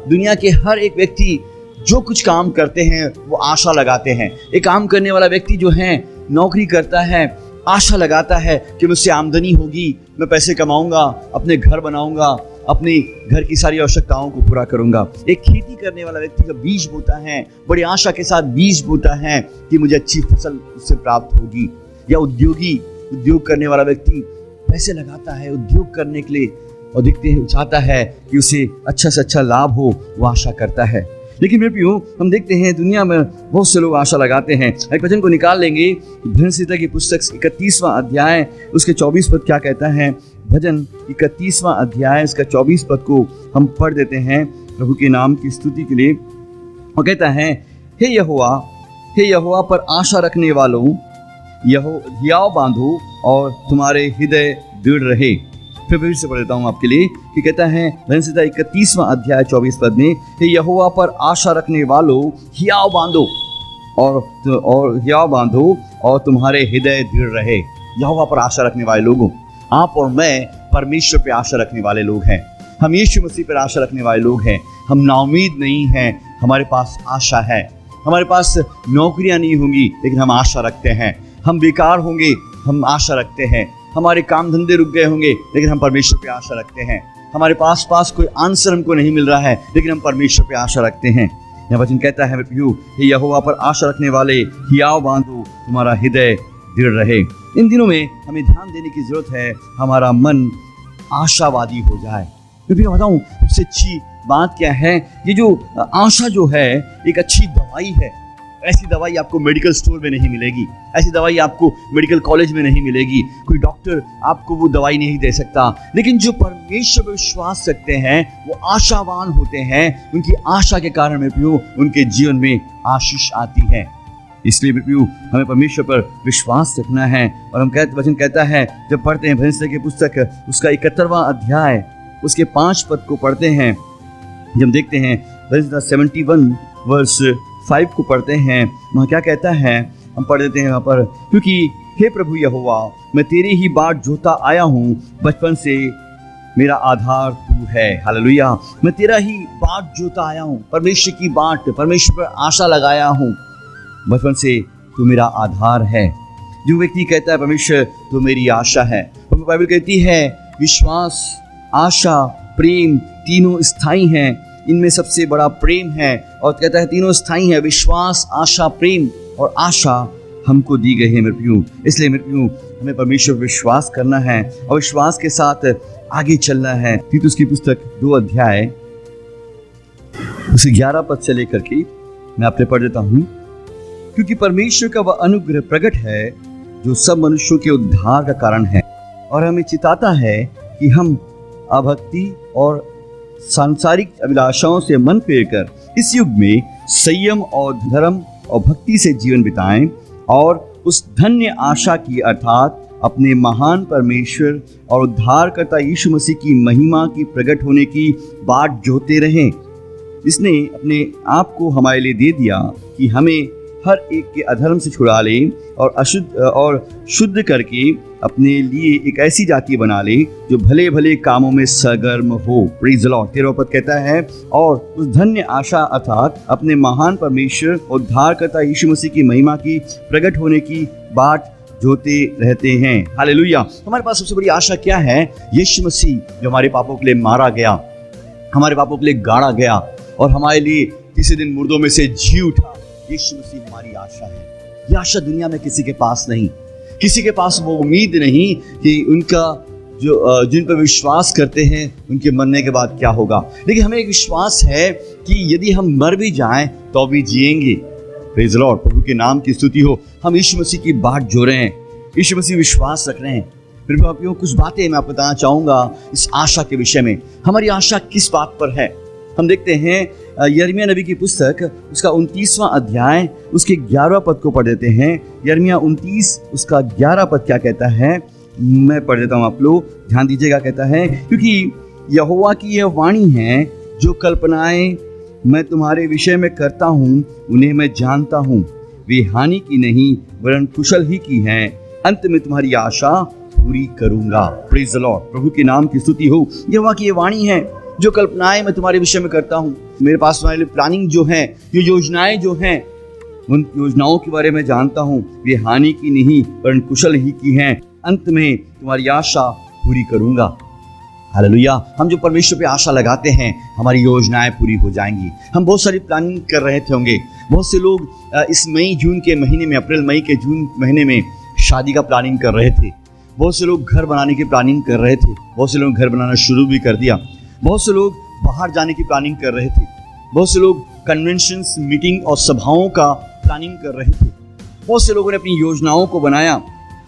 दुनिया के हर एक व्यक्ति जो कुछ काम करते हैं वो आशा लगाते हैं। एक काम करने वाला व्यक्ति जो है नौकरी करता है, आशा लगाता है कि मुझसे आमदनी होगी, मैं पैसे कमाऊंगा, अपने घर बनाऊंगा, अपने घर की सारी आवश्यकताओं को पूरा करूंगा। एक खेती करने वाला व्यक्ति जब बीज बोता है, बड़ी आशा के साथ बीज बोता है कि मुझे अच्छी फसल उससे प्राप्त होगी। या उद्योग करने वाला व्यक्ति पैसे लगाता है उद्योग करने के लिए और देखते हैं चाहता है कि उसे अच्छा से अच्छा लाभ हो, वो आशा करता है। लेकिन मेरे प्रियो, हम देखते हैं दुनिया में बहुत से लोग आशा लगाते हैं। एक वचन को निकाल लेंगे, भजन संहिता की पुस्तक 31वां अध्याय उसके 24 पद क्या कहता है। भजन 31वां अध्याय इसका 24 पद को हम पढ़ देते हैं प्रभु के नाम की स्तुति के लिए। और कहता है, हे यहोवा पर आशा रखने वालों, हियाव बांधो और तुम्हारे हृदय दृढ़ रहे। फिर से पढ़ देता हूँ आपके लिए कि कहता है भजन संहिता 31वां अध्याय 24 पद में, हे यहोवा पर आशा रखने वालों, हियाव बांधो और तुम्हारे हृदय दृढ़ रहे। यहोवा पर आशा रखने वाले लोगों, आप और मैं परमेश्वर पे आशा रखने वाले लोग हैं। हम यीशु मसीह पर आशा रखने वाले लोग हैं। हम नाउमीद नहीं हैं, हमारे पास आशा है। हमारे पास नौकरियां नहीं होंगी लेकिन हम आशा रखते हैं। हम बेकार होंगे, हम आशा रखते हैं। हमारे काम धंधे रुक गए होंगे लेकिन हम परमेश्वर पे आशा रखते हैं। हमारे पास कोई आंसर हमको नहीं मिल रहा है लेकिन हम परमेश्वर पे आशा रखते हैं। यह वचन कहता है, हे यहोवा पर आशा रखने वाले, हियाव बांधो, तुम्हारा हृदय दृढ़ रहे। इन दिनों में हमें ध्यान देने की जरूरत है, हमारा मन आशावादी हो जाए। क्योंकि मैं बताऊं सबसे अच्छी बात क्या है, ये जो आशा जो है एक अच्छी दवाई है। ऐसी दवाई आपको मेडिकल स्टोर में नहीं मिलेगी, ऐसी दवाई आपको मेडिकल कॉलेज में नहीं मिलेगी, कोई डॉक्टर आपको वो दवाई नहीं दे सकता। लेकिन जो परमेश्वर पर विश्वास रखते हैं वो आशावान होते हैं। उनकी आशा के कारण मेरे प्रियो उनके जीवन में आशीष आती है। इसलिए मेरे प्रियो हमें परमेश्वर पर विश्वास रखना है। और हम वचन कहता है, जब पढ़ते हैं भजन संहिता की पुस्तक उसका 71वां अध्याय उसके 5 पद को पढ़ते हैं, जब देखते हैं भजन संहिता 71 वर्स 5 को पढ़ते हैं, वहाँ क्या कहता है, हम पढ़ देते हैं वहाँ पर, क्योंकि हे प्रभु यहोवा, मैं तेरी ही बाट जोता आया हूँ, बचपन से मेरा आधार तू है। हालेलुया, मैं तेरा ही बाट जोता आया हूँ, परमेश्वर की बाट, परमेश्वर पर आशा लगाया हूँ, बचपन से तू मेरा आधार है। जो व्यक्ति कहता है परमेश्वर तो मेरी आशा है, बाइबल कहती है विश्वास, आशा, प्रेम तीनों स्थायी हैं, इनमें सबसे बड़ा प्रेम है। और कहता है तीनों स्थायी है, विश्वास, आशा, प्रेम, और आशा हमको दी गई है मेरे प्रियो। इसलिए मेरे प्रियो हमें परमेश्वर पर विश्वास करना है और विश्वास के साथ आगे चलना है। तीतुस की पुस्तक 2 अध्याय उसे 11 पद से लेकर के मैं आपसे पढ़ देता हूँ। क्योंकि परमेश्वर का वह अनुग्रह प्रकट है जो सब मनुष्यों के उद्धार का कारण है, और हमें चिताता है कि हम अभक्ति और सांसारिक अभिलाषाओं से मन फेरकर इस युग में संयम और धर्म और भक्ति से जीवन बिताएं और उस धन्य आशा की अर्थात अपने महान परमेश्वर और उद्धारकर्ता यीशु मसीह की महिमा की प्रकट होने की बाट जोते रहें। इसने अपने आप को हमारे लिए दे दिया कि हमें हर एक के अधर्म से छुड़ा ले और शुद्ध करके अपने लिए एक ऐसी जाति बना ले जो भले भले कामों में सरगर्म हो। Praise the Lord. 13वां पद कहता है, और उस धन्य आशा अर्थात अपने महान परमेश्वर और उद्धारकर्ता यीशु मसीह की महिमा की प्रकट होने की बाट जोते रहते हैं। हालेलुया। हमारे पास सबसे बड़ी आशा क्या है? यीशु मसीह जो हमारे पापों के लिए मारा गया, हमारे पापों के लिए गाड़ा गया और हमारे लिए किसी दिन मुर्दों में से जी उठा। यीशु मसीह हमारी आशा है। यह आशा दुनिया में किसी के पास नहीं, किसी के पास वो उम्मीद नहीं कि उनका जो जिन पर विश्वास करते हैं उनके मरने के बाद क्या होगा। लेकिन हमें एक विश्वास है कि यदि हम मर भी जाएं तो भी जिएंगे। Praise the Lord. प्रभु के नाम की स्तुति हो। हम यीशु मसीह की बाट जो रहे हैं, यीशु मसीह विश्वास रख रहे हैं। फिर भी आपको कुछ बातें मैं बताना चाहूँगा इस आशा के विषय में। हमारी आशा किस बात पर है? हम देखते हैं यिर्मयाह नबी की पुस्तक उसका 29वां अध्याय उसके 11वां पद को पढ़ देते हैं। यिर्मयाह 29 उसका 11 पद क्या कहता है? मैं पढ़ देता हूँ, आप लोग ध्यान दीजिएगा। कहता है, क्योंकि यहोवा की यह वाणी है, जो कल्पनाएं मैं तुम्हारे विषय में करता हूँ उन्हें मैं जानता हूँ, वे हानि की नहीं वरन कुशल ही की हैं। अंत में तुम्हारी आशा पूरी करूंगा। Praise the Lord. प्रभु के नाम की स्तुति हो। यहोवा की यह वाणी है, जो कल्पनाएं मैं तुम्हारे विषय में करता हूँ। मेरे पास तुम्हारे लिए प्लानिंग जो है, ये योजनाएं जो हैं, उन योजनाओं के बारे में जानता हूँ, वे हानि की नहीं वरन कुशल ही की हैं। अंत में तुम्हारी आशा पूरी करूंगा। हालेलुया। हम जो परमेश्वर पे आशा लगाते हैं, हमारी योजनाएं पूरी हो जाएंगी। हम बहुत सारी प्लानिंग कर रहे थे होंगे। बहुत से लोग इस मई जून के महीने में, अप्रैल मई के जून महीने में शादी का प्लानिंग कर रहे थे। बहुत से लोग घर बनाने की प्लानिंग कर रहे थे। बहुत से लोग घर बनाना शुरू भी कर दिया। बहुत से लोग बाहर जाने की प्लानिंग कर रहे थे। बहुत से लोग कन्वेंशंस, मीटिंग और सभाओं का प्लानिंग कर रहे थे। बहुत से लोगों ने अपनी योजनाओं को बनाया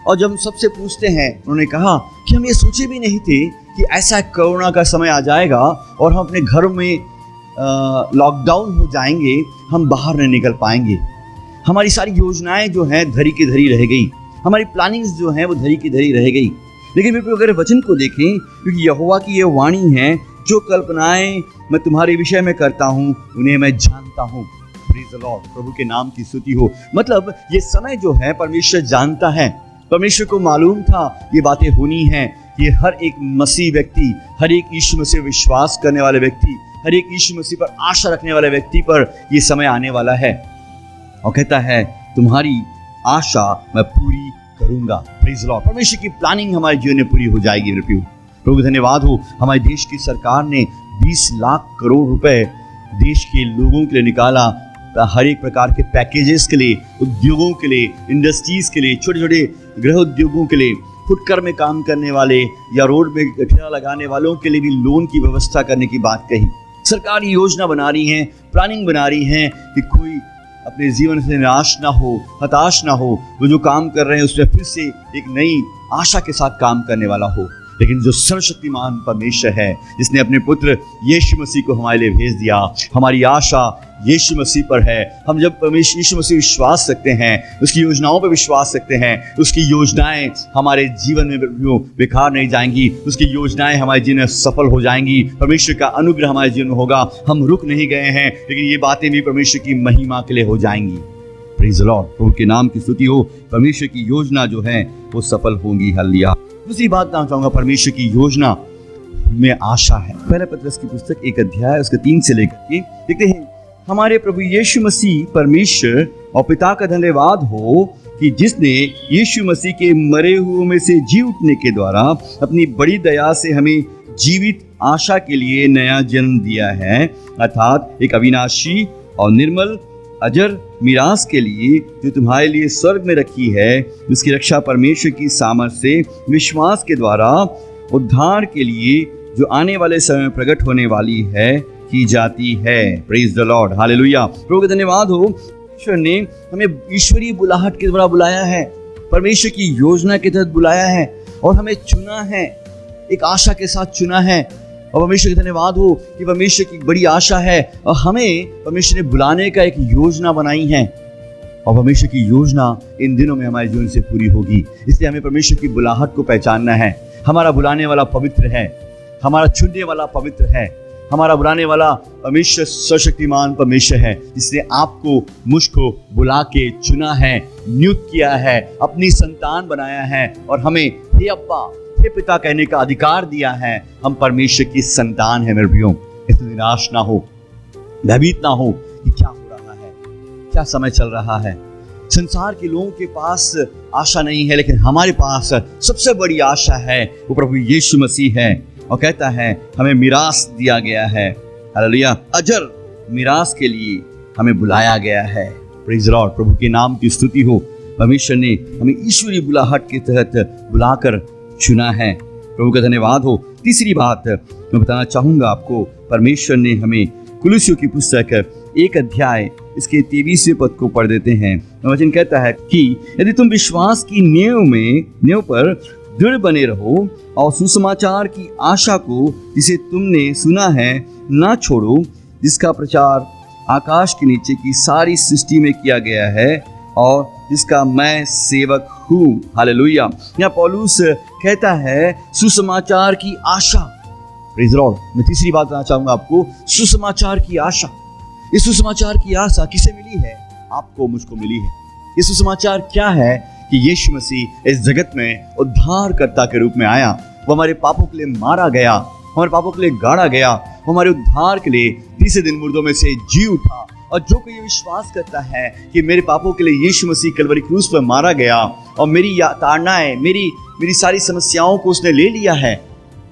और जब हम सबसे पूछते हैं, उन्होंने कहा कि हम ये सोचे भी नहीं थे कि ऐसा कोरोना का समय आ जाएगा और हम अपने घरों में लॉकडाउन हो जाएंगे, हम बाहर नहीं निकल पाएंगे। हमारी सारी योजनाएं जो हैं धरी की धरी रह गई। हमारी प्लानिंग्स जो हैं वो धरी की धरी रह गई। लेकिन फिर अगर वचन को देखें, क्योंकि यहोवा की ये वाणी है, जो कल्पनाएं मैं तुम्हारे विषय में करता हूँ उन्हें मैं जानता हूँ। Praise the Lord. प्रभु के नाम की स्तुति हो। मतलब ये समय जो है परमेश्वर जानता है। परमेश्वर को मालूम था ये बातें होनी हैं। ये हर एक मसीह व्यक्ति, हर एक यीशु मसीह विश्वास करने वाले व्यक्ति, हर एक यीशु मसीह पर आशा रखने वाले व्यक्ति पर ये समय आने वाला है। और कहता है, तुम्हारी आशा मैं पूरी करूंगा। Praise the Lord. परमेश्वर की प्लानिंग हमारे जीवन में पूरी हो जाएगी। मेरे प्रभु धन्यवाद हो। हमारे देश की सरकार ने 20 लाख करोड़ रुपए देश के लोगों के लिए निकाला, हर एक प्रकार के पैकेजेस के लिए, उद्योगों के लिए, इंडस्ट्रीज के लिए, छोटे छोटे गृह उद्योगों के लिए, फुटकर में काम करने वाले या रोड में ठेला लगाने वालों के लिए भी लोन की व्यवस्था करने की बात कही। सरकार योजना बना रही है, प्लानिंग बना रही है कि कोई अपने जीवन से निराश ना हो, हताश ना हो। वो जो काम कर रहे हैं उसमें फिर से एक नई आशा के साथ काम करने वाला हो। लेकिन जो सर्वशक्तिमान परमेश्वर है, जिसने अपने पुत्र यीशु मसीह को हमारे लिए भेज दिया, हमारी आशा यीशु मसीह पर है। हम जब परमेश्वर यीशु मसीह विश्वास रखते हैं, उसकी योजनाओं पर विश्वास रखते हैं, उसकी योजनाएं हमारे जीवन में बेकार नहीं जाएंगी। उसकी योजनाएं हमारे जीवन में सफल हो जाएंगी। परमेश्वर का अनुग्रह हमारे जीवन में होगा। हम रुक नहीं गए हैं, लेकिन ये बातें भी परमेश्वर की महिमा के लिए हो जाएंगी। Praise the Lord. प्रभु के नाम की स्तुति हो। परमेश्वर की योजना जो है वो सफल होंगी। हालेलुया। दूसरी बात कहना चाहूंगा, परमेश्वर की योजना में आशा है। पहले पत्रस की पुस्तक 1 अध्याय उसके 3 से लेकर के देखते हैं, हमारे प्रभु यीशु मसीह परमेश्वर और पिता का धन्यवाद हो कि जिसने यीशु मसीह के मरे हुओं में से जी उठने के द्वारा अपनी बड़ी दया से हमें जीवित आशा के लिए नया जन्म दिया है, अर्थात एक अविनाशी और निर्मल अजर मिरास के लिए जो तुम्हारे लिए स्वर्ग में रखी है, जिसकी रक्षा परमेश्वर की सामर्थ्य से विश्वास के द्वारा उद्धार के लिए जो आने वाले समय में प्रकट होने वाली है की जाती है। Praise the Lord. हालेलुया। प्रभु का धन्यवाद हो। ईश्वर ने हमें ईश्वरीय बुलाहट के द्वारा बुलाया है, परमेश्वर की योजना के तहत बुलाया है और हमें चुना है, एक आशा के साथ चुना है। और परमेश्वर का धन्यवाद हो कि परमेश्वर की बड़ी आशा है और हमें परमेश्वर ने बुलाने का एक योजना बनाई है। और परमेश्वर की योजना इन दिनों में हमारे जीवन से पूरी होगी। इसलिए हमें परमेश्वर की बुलाहट को पहचानना है। हमारा बुलाने वाला पवित्र है, हमारा चुनने वाला पवित्र है, हमारा बुलाने वाला परमेश्वर सर्वशक्तिमान परमेश्वर है, जिसने आपको मुझको बुला के चुना है, नियुक्त किया है, अपनी संतान बनाया है और हमें हे अब्बा, हे पिता कहने का अधिकार दिया है। हम परमेश्वर की संतान है। मेरे प्रियो, इसमें निराश ना हो, भयभीत ना हो कि क्या हो रहा है, क्या समय चल रहा है, संसार के लोगों के पास आशा नहीं है, लेकिन हमारे पास सबसे बड़ी आशा है, वो प्रभु यीशु मसीह है। और कहता है हमें मिरास दिया गया है, हालेलुया, अजर मिरास के लिए हमें बुलाया गया है। प्रेज़ द लॉर्ड, प्रभु के नाम की स्तुति हो। परमेश्वर ने हमें ईश्वरीय बुलाहट के तहत बुलाकर चुना है, प्रभु का धन्यवाद हो। तीसरी बात मैं बताना चाहूंगा आपको, परमेश्वर ने हमें कुलुस्सियों की पुस्तक 1 अध्याय इसके 23वें पद को पढ़ देते हैं। वचन कहता है कि यदि तुम विश्वास की नींव पर दृढ़ बने रहो और सुसमाचार की आशा को जिसे तुमने सुना है ना छोड़ो, जिसका प्रचार आकाश के नीचे की सारी सृष्टि में किया गया है और जिसका मैं सेवक हूँ। हालेलुया। यहाँ पौलुस कहता है सुसमाचार की आशा। Praise the Lord. मैं तीसरी बात बताना चाहूंगा आपको, सुसमाचार की आशा। ये सुसमाचार की आशा किसे मिली है? आपको, मुझको मिली है। ये सुसमाचार क्या है कि यीशु मसीह इस जगत में उद्धारकर्ता के रूप में आया। वो हमारे पापों के लिए मारा गया, हमारे पापों के लिए गाड़ा गया, वो हमारे उद्धार के लिए तीसरे दिन मुर्दों में से जी उठा। और जो कोई विश्वास करता है कि मेरे पापों के लिए यीशु मसीह कलवरी क्रूस पर मारा गया और मेरी ताड़नाएं, मेरी सारी समस्याओं को उसने ले लिया है,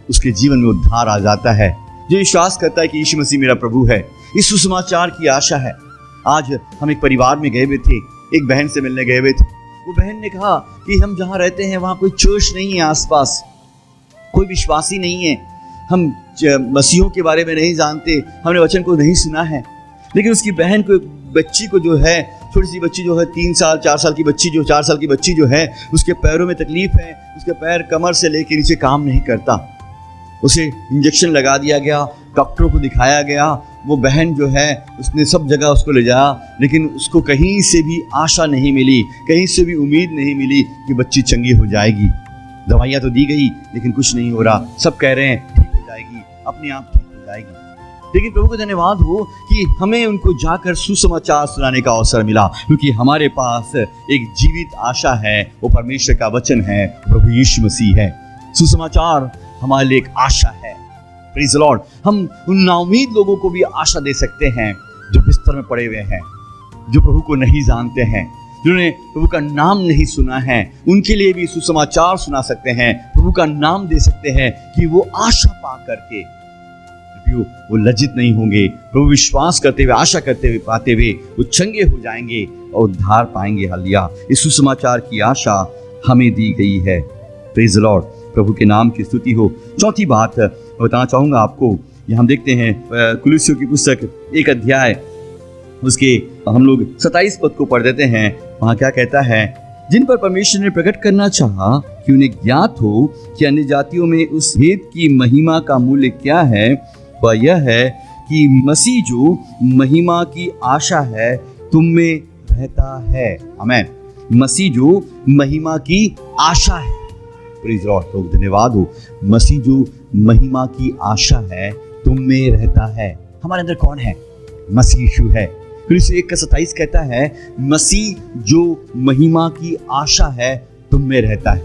उसके जीवन में उद्धार आ जाता है। जो विश्वास करता है कि यीशु मसीह मेरा प्रभु है, इस सुसमाचार की आशा है। आज हम एक परिवार में गए हुए थे, एक बहन से मिलने गए हुए थे। वो बहन ने कहा कि हम जहाँ रहते हैं वहाँ कोई चर्च नहीं है, आसपास कोई विश्वासी नहीं है, हम मसीहों के बारे में नहीं जानते, हमने वचन को नहीं सुना है। लेकिन उसकी बहन को, बच्ची को जो है, छोटी सी बच्ची जो है, 3 साल 4 साल की बच्ची, जो 4 साल की बच्ची जो है, उसके पैरों में तकलीफ है, उसके पैर कमर से लेके नीचे काम नहीं करता। उसे इंजेक्शन लगा दिया गया, डॉक्टरों को दिखाया गया। वो बहन जो है उसने सब जगह उसको ले जाया, लेकिन उसको कहीं से भी आशा नहीं मिली, कहीं से भी उम्मीद नहीं मिली कि बच्ची चंगी हो जाएगी। दवाइयाँ तो दी गई लेकिन कुछ नहीं हो रहा। सब कह रहे हैं ठीक हो जाएगी, अपने आप ठीक हो जाएगी। लेकिन प्रभु का धन्यवाद हो कि हमें उनको जाकर सुसमाचार सुनाने का अवसर मिला, क्योंकि हमारे पास एक जीवित आशा है, वो परमेश्वर का वचन है, प्रभु यीशु मसीह है। सुसमाचार हमारे लिए एक आशा है। Praise the Lord. हम उन नाउमीद लोगों को भी आशा दे सकते हैं जो बिस्तर में पड़े हुए हैं, जो प्रभु को नहीं जानते हैं, जिन्होंने प्रभु का नाम नहीं सुना है। उनके लिए भी सुसमाचार सुना सकते हैं, प्रभु का नाम दे सकते हैं कि वो आशा पा करके वो लज्जित नहीं होंगे। प्रभु विश्वास करते हुए, आशा करते हुए, पाते हुए वो चंगे हो जाएंगे और उद्धार पाएंगे। हालेलुया। इस सुसमाचार की आशा हमें दी गई है। Praise the Lord. प्रभु के नाम की स्तुति हो। चौथी बात बताना चाहूंगा आपको, यहाँ हम देखते हैं कुलुस्सियों की पुस्तक 1 अध्याय उसके हम लोग 27 पद को पढ़ देते हैं। वहाँ क्या कहता है? जिन पर परमेश्वर ने प्रकट करना चाहा कि उन्हें ज्ञात हो कि अन्य जातियों में उस भेद की महिमा का मूल्य क्या है, वह यह है कि मसीह जो महिमा की आशा है तुम में रहता है। आमीन। मसीह जो महिमा की आशा है। Praise Lord. तो धन्यवाद हो। मसीह जो महिमा की आशा है तुम में रहता है। हमारे अंदर कौन है? मसीह यीशु है। कुलुस्सी 1:27 कहता है मसीह जो महिमा की आशा है तुम में रहता है।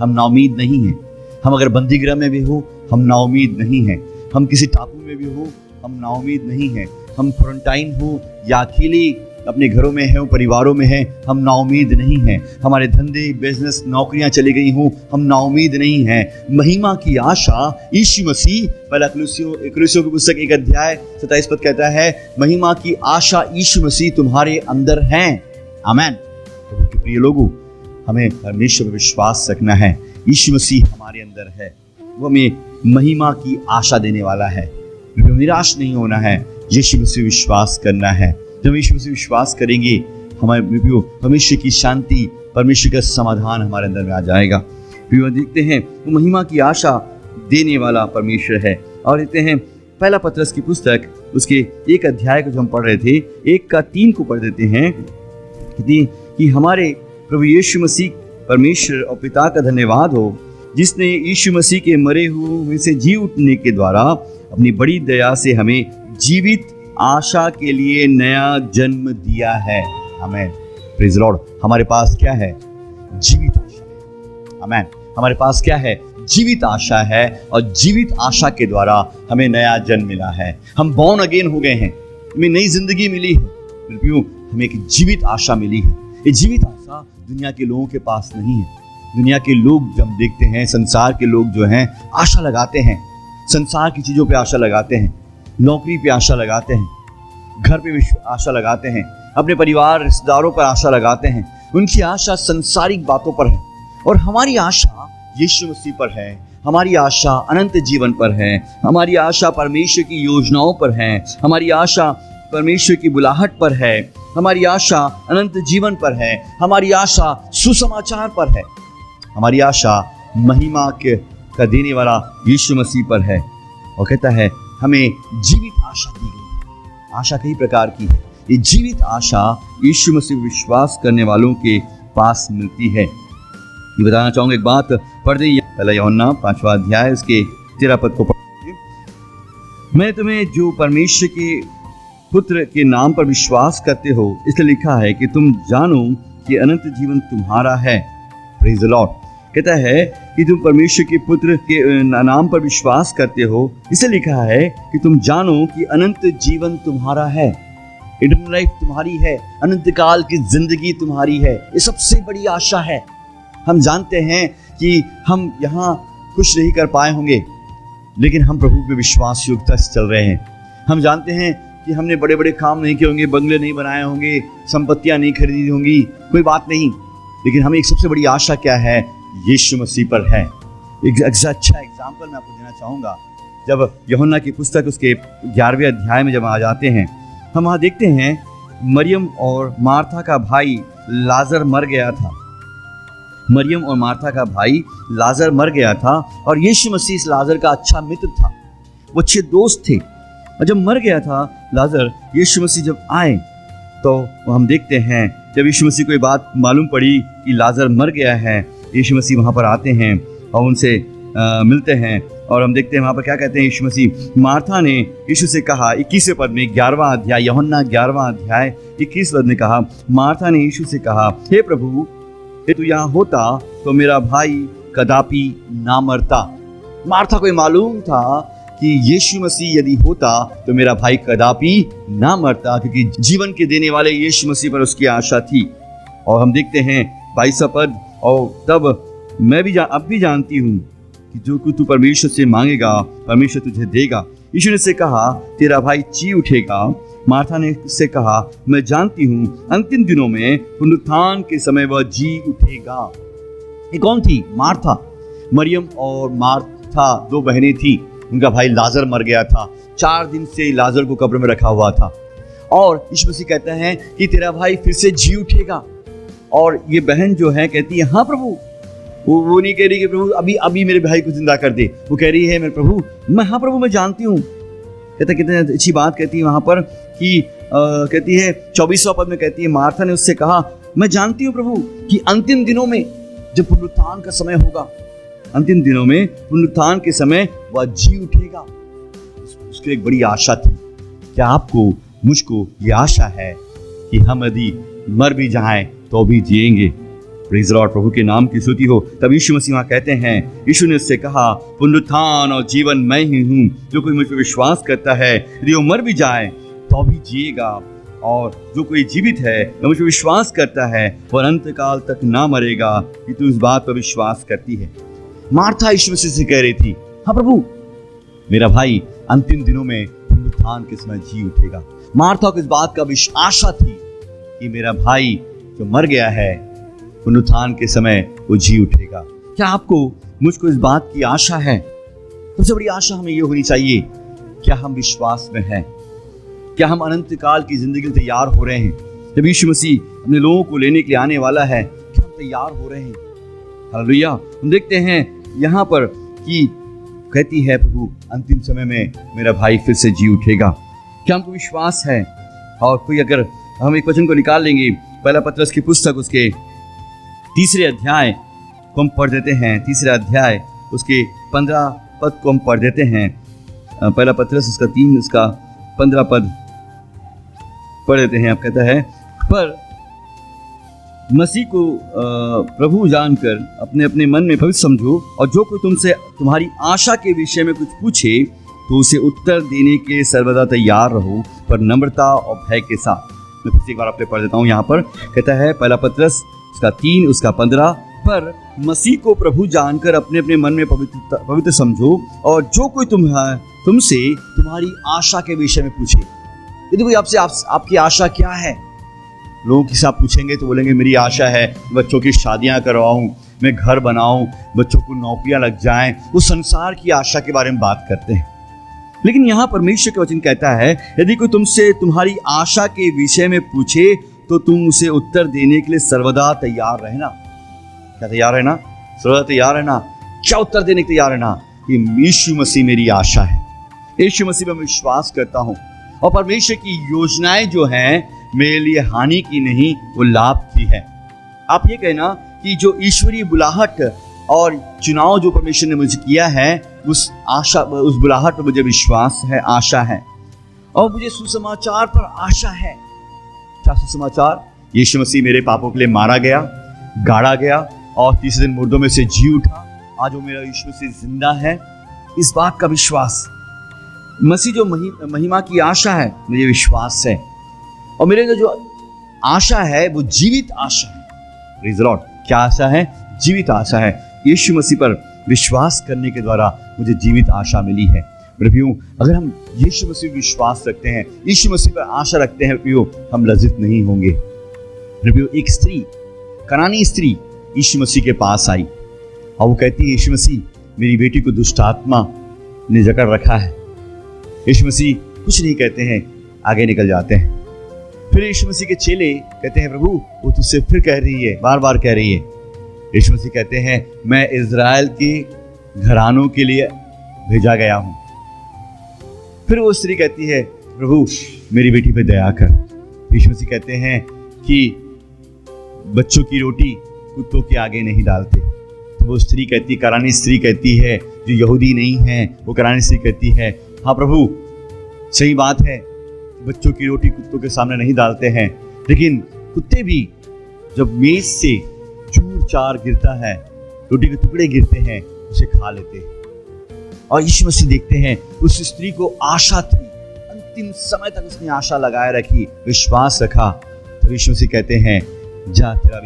हम नाउमीद नहीं हैं। हम अगर बंदीगृह में भी हो, हम नाउमीद नहीं हैं। हम किसी टापू में भी हो, हम नाउमीद नहीं हैं। हम क्वारंटाइन हो या अकेले अपने घरों में हैं, परिवारों में हैं, हम नाउमीद नहीं हैं। हमारे धंधे, बिजनेस, नौकरियां चली गई हों, हम नाउमीद नहीं हैं। महिमा की आशा यीशु मसीह, पहला कुलुस्सियों की पुस्तक 1 अध्याय 27 पद कहता है महिमा की आशा यीशु मसीह तुम्हारे अंदर है। आमीन। प्रभु के प्रिय लोगों, हमें परमेश्वर पर विश्वास रखना है। यीशु मसीह हमारे अंदर है, वो हमें महिमा की आशा देने वाला है। निराश नहीं होना है, यीशु मसीह विश्वास करना है। जब यीशु मसीह विश्वास करेंगे, हमारे परमेश्वर की शांति, परमेश्वर का समाधान हमारे अंदर में आ जाएगा। फिर देखते हैं वो महिमा की आशा देने वाला परमेश्वर है। और देखते हैं पहला पतरस की पुस्तक उसके 1 अध्याय को जो हम पढ़ रहे थे, 1-3 को पढ़ देते हैं कि हमारे प्रभु यीशु मसीह परमेश्वर और पिता का धन्यवाद हो, जिसने यीशु मसीह के मरे हुए से जी उठने के द्वारा अपनी बड़ी दया से हमें जीवित आशा के लिए नया जन्म दिया है। आमीन। Praise Lord. हमारे पास क्या है? जीवित आशा। आमीन। हमारे पास क्या है? जीवित आशा है, और जीवित आशा के द्वारा हमें नया जन्म मिला है। हम बॉर्न अगेन हो गए हैं, हमें नई जिंदगी मिली है। हमें एक जीवित आशा मिली है, ये जीवित आशा दुनिया के लोगों के पास नहीं है। दुनिया के लोग जब देखते हैं, संसार के लोग जो हैं आशा लगाते हैं, संसार की चीज़ों पे आशा लगाते हैं, नौकरी पे आशा लगाते हैं, घर पे आशा लगाते हैं, अपने परिवार रिश्तेदारों पर आशा लगाते हैं। उनकी आशा संसारिक बातों पर है और हमारी आशा यीशु मसीह पर है। हमारी आशा अनंत जीवन पर है। हमारी आशा परमेश्वर की योजनाओं पर है। हमारी आशा परमेश्वर की बुलाहट पर है। हमारी आशा अनंत जीवन पर है। हमारी आशा सुसमाचार पर है। हमारी आशा महिमा का देने वाला यीशु मसीह पर है। और कहता है हमें जीवित आशा दी गई। आशा कई प्रकार की है। ये जीवित आशा यीशु मसीह विश्वास करने वालों के पास मिलती है। ये बताना चाहूँगा एक बात, पढ़ दें पहला यूहन्ना 5वां अध्याय उसके 13 पद को पढ़। मैं तुम्हें जो परमेश्वर के पुत्र के नाम पर विश्वास करते हो इसलिए लिखा है कि तुम जानो कि अनंत जीवन तुम्हारा है। Praise the Lord. कहता है कि तुम परमेश्वर के पुत्र के नाम पर विश्वास करते हो इसलिए लिखा है कि तुम जानो कि अनंत जीवन तुम्हारा है। इटर्नल लाइफ तुम्हारी है, अनंत काल की जिंदगी तुम्हारी है। ये सबसे बड़ी आशा है। हम जानते हैं कि हम यहाँ कुछ नहीं कर पाए होंगे, लेकिन हम प्रभु पे विश्वास योग्यता से चल रहे हैं। हम जानते हैं कि हमने बड़े बड़े काम नहीं किए होंगे, बंगले नहीं बनाए होंगे, संपत्तियाँ नहीं खरीदी होंगी, कोई बात नहीं, लेकिन हमें एक सबसे बड़ी आशा क्या है? यीशु मसीह पर है। एक अच्छा एग्जाम्पल मैं आपको देना चाहूँगा। जब यूहन्ना की पुस्तक उसके 11वें अध्याय में जब आ जाते हैं, हम वहाँ देखते हैं मरियम और मार्था का भाई लाजर मर गया था। मरियम और मार्था का भाई लाजर मर गया था और यीशु मसीह इस लाजर का अच्छा मित्र था, वो अच्छे दोस्त थे। और जब मर गया था लाजर, यीशु मसीह जब आए तो हम देखते हैं जब यीशु मसीह को ये बात मालूम पड़ी कि लाजर मर गया है, यीशु मसीह वहाँ पर आते हैं और उनसे मिलते हैं। और हम देखते हैं वहाँ पर क्या कहते हैं यीशु मसीह। मार्था ने यीशु से कहा, 21वें पद में 11वां अध्याय यूहन्ना 11वां अध्याय 21 पद में कहा, मार्था ने यीशु से कहा, हे प्रभु, तू यहाँ होता तो मेरा भाई कदापि ना मरता। मार्था को मालूम था कि यीशु मसीह यदि होता तो मेरा भाई कदापि ना मरता, क्योंकि जीवन के देने वाले यीशु मसीह पर उसकी आशा थी। और हम देखते हैं 22वां पद, और तब मैं भी अब भी जानती हूँ कि जो कुछ तू परमेश्वर से मांगेगा परमेश्वर तुझे देगा। यीशु ने उससे कहा, तेरा भाई जी उठेगा। मार्था ने उससे कहा, मैं जानती हूँ अंतिम दिनों में पुनरुत्थान के समय वह जी उठेगा। ये कौन थी? मार्था। मरियम और मार्था दो बहनें थी। उनका भाई लाजर मर गया था। 4 दिन से लाजर को कब्र में रखा हुआ था और यीशु मसीह कहते हैं कि तेरा भाई फिर से जी उठेगा। और ये बहन जो है कहती है, हाँ प्रभु। वो नहीं कह रही कि प्रभु अभी अभी मेरे भाई को जिंदा कर दे। वो कह रही है, मेरे प्रभु, हाँ प्रभु मैं जानती हूँ। कहते कितने अच्छी बात कहती है वहाँ पर कि कहती है 24वां पद में कहती है, मार्था ने उससे कहा, मैं जानती हूँ प्रभु कि अंतिम दिनों में जब पुनरुत्थान का समय होगा, अंतिम दिनों में पुनरुत्थान के समय वह जी उठेगा। उसकी एक बड़ी आशा थी। क्या आपको मुझको ये आशा है कि हम यदि मर भी जाएं तो भी जिएंगे? Praise the Lord. प्रभु के नाम की स्तुति हो। तब यीशु मसीह वहाँ कहते हैं, यीशु ने उससे कहा, पुनरुत्थान और जीवन मैं ही हूँ। जो कोई मुझ पर विश्वास करता है यदि वो मर भी जाए तो भी जिएगा, और जो कोई जीवित है जो मुझ पर विश्वास करता है वह अनंत काल तक ना मरेगा। कि तू इस बात पर विश्वास करती है? मार्था यीशु मसीह से कह रही थी, हाँ प्रभु, मेरा भाई अंतिम दिनों में पुनरुत्थान के समय जी उठेगा। मार्था को इस बात का आशा थी कि मेरा भाई जो मर गया है पुनरुत्थान के समय वो जी उठेगा। क्या आपको मुझको इस बात की आशा है? सबसे बड़ी आशा हमें ये होनी चाहिए, क्या हम विश्वास में हैं? क्या हम अनंत काल की जिंदगी में तैयार हो रहे हैं? जब यीशु मसीह अपने लोगों को लेने के लिए आने वाला है, क्या हम तैयार हो रहे हैं? हालेलुया। हम देखते हैं यहाँ पर कि कहती है, प्रभु अंतिम समय में मेरा भाई फिर से जी उठेगा। क्या हमको विश्वास है? और कोई अगर हम एक वचन को निकाल लेंगे, पहला पत्रस की पुस्तक उसके 3 अध्याय को हम पढ़ देते हैं। 3 अध्याय उसके 15 पद को हम पढ़ देते हैं। पहला पत्रस उसका 3 उसका 15 पद पढ़ देते हैं। आप कहता है, पर मसीह को प्रभु जानकर अपने अपने मन में पवित्र समझो, और जो कोई तुमसे तुम्हारी आशा के विषय में कुछ पूछे तो उसे उत्तर देने के सर्वदा तैयार रहो, पर नम्रता और भय के साथ। मैं फिर से एक बार आपके पढ़ देता हूँ। यहाँ पर कहता है पहला पत्रस उसका 3 उसका 15, पर मसीह को प्रभु जानकर अपने अपने मन में पवित्र समझो, और जो कोई तुमसे तुम्हारी आशा के विषय में पूछे। यदि कोई आपसे आपकी आशा क्या है, लोगों की से आप पूछेंगे तो बोलेंगे मेरी आशा है बच्चों की शादियां करवाऊं, मैं घर बनाऊं, बच्चों को नौकरियां लग जाएं। वो संसार की आशा के बारे में बात करते हैं। लेकिन यहाँ परमेश्वर का वचन कहता है यदि कोई तुमसे तुम्हारी आशा के विषय में पूछे तो तुम उसे उत्तर देने के लिए सर्वदा तैयार रहना। क्या तैयार रहना? सर्वदा तैयार रहना। क्या उत्तर देने के तैयार रहना? कि यीशु मसीह मेरी आशा है, यीशु मसीह में विश्वास करता हूँ, और परमेश्वर की योजनाएं जो हैं मेरे लिए हानि की नहीं, वो लाभ की है। आप ये कहना कि जो ईश्वरीय बुलाहट और चुनाव जो परमेश्वर ने मुझे किया है, उस बुलाहट पर मुझे विश्वास है, आशा है, और मुझे सुसमाचार पर आशा है। क्या सुसमाचार? यीशु मसीह मेरे पापों के लिए मारा गया, गाड़ा गया, और तीसरे दिन मुर्दों में से जी उठा। आज वो मेरा यीशु मसीह जिंदा है, इस बात का विश्वास। मसीह जो महिमा की आशा है, मुझे विश्वास है, और मेरे जो आशा है वो जीवित आशा है। Praise the Lord. क्या आशा है? जीवित आशा है। यीशु मसीह पर विश्वास करने के द्वारा मुझे जीवित आशा मिली है। प्रियो, अगर हम यीशु मसीह पर विश्वास रखते हैं, यीशु मसीह पर आशा रखते हैं, प्रियो, हम लज्जित नहीं होंगे। प्रियो, एक स्त्री, कनानी स्त्री यीशु मसीह के पास आई और वो कहती है यीशु मसीह मेरी बेटी को दुष्ट आत्मा ने जकड़ रखा है। यीशु मसीह कुछ नहीं कहते हैं, आगे निकल जाते हैं। फिर यीशु मसीह के चेले कहते हैं प्रभु वो तुझसे फिर कह रही है, बार बार कह रही है। यीशु मसीह कहते हैं मैं इज़राइल के घरानों के लिए भेजा गया हूं। फिर वो स्त्री कहती है प्रभु मेरी बेटी पे दया कर। यीशु मसीह कहते हैं कि बच्चों की रोटी कुत्तों के आगे नहीं डालते। तो वो स्त्री कहती, करानी स्त्री कहती है, जो यहूदी नहीं है, वो करानी स्त्री कहती है हाँ प्रभु सही बात है, बच्चों की रोटी कुत्तों के सामने नहीं डालते हैं, लेकिन कुत्ते भी जब मेज से चूर चार गिरता है, रोटी के टुकड़े गिरते हैं, उसे खा लेते हैं। और यीशु मसीह देखते हैं उस स्त्री को आशा थी, अंतिम समय तक उसने आशा लगाए रखी, विश्वास रखा। तो यीशु मसीह कहते हैं जा तेरा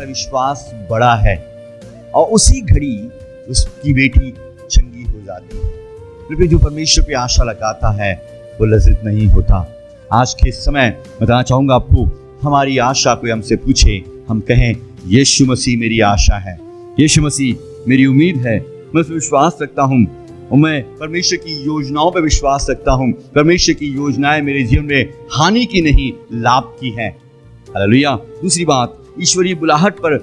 विश्वास बड़ा है, और उसी घड़ी उसकी बेटी चंगी हो जाती है। फिर जो परमेश्वर पे आशा लगाता है वो लज्जित नहीं होता। आज के समय बताना चाहूंगा आपको, हमारी आशा कोई हमसे पूछे, हम कहें यीशु मसीह मेरी आशा है, यीशु मसीह मेरी उम्मीद है, मैं उस विश्वास रखता हूँ, और मैं परमेश्वर की योजनाओं पर विश्वास रखता हूँ। परमेश्वर की योजनाएं मेरे जीवन में हानि की नहीं, लाभ की हैं। हालेलुया। दूसरी बात, ईश्वरीय बुलाहट पर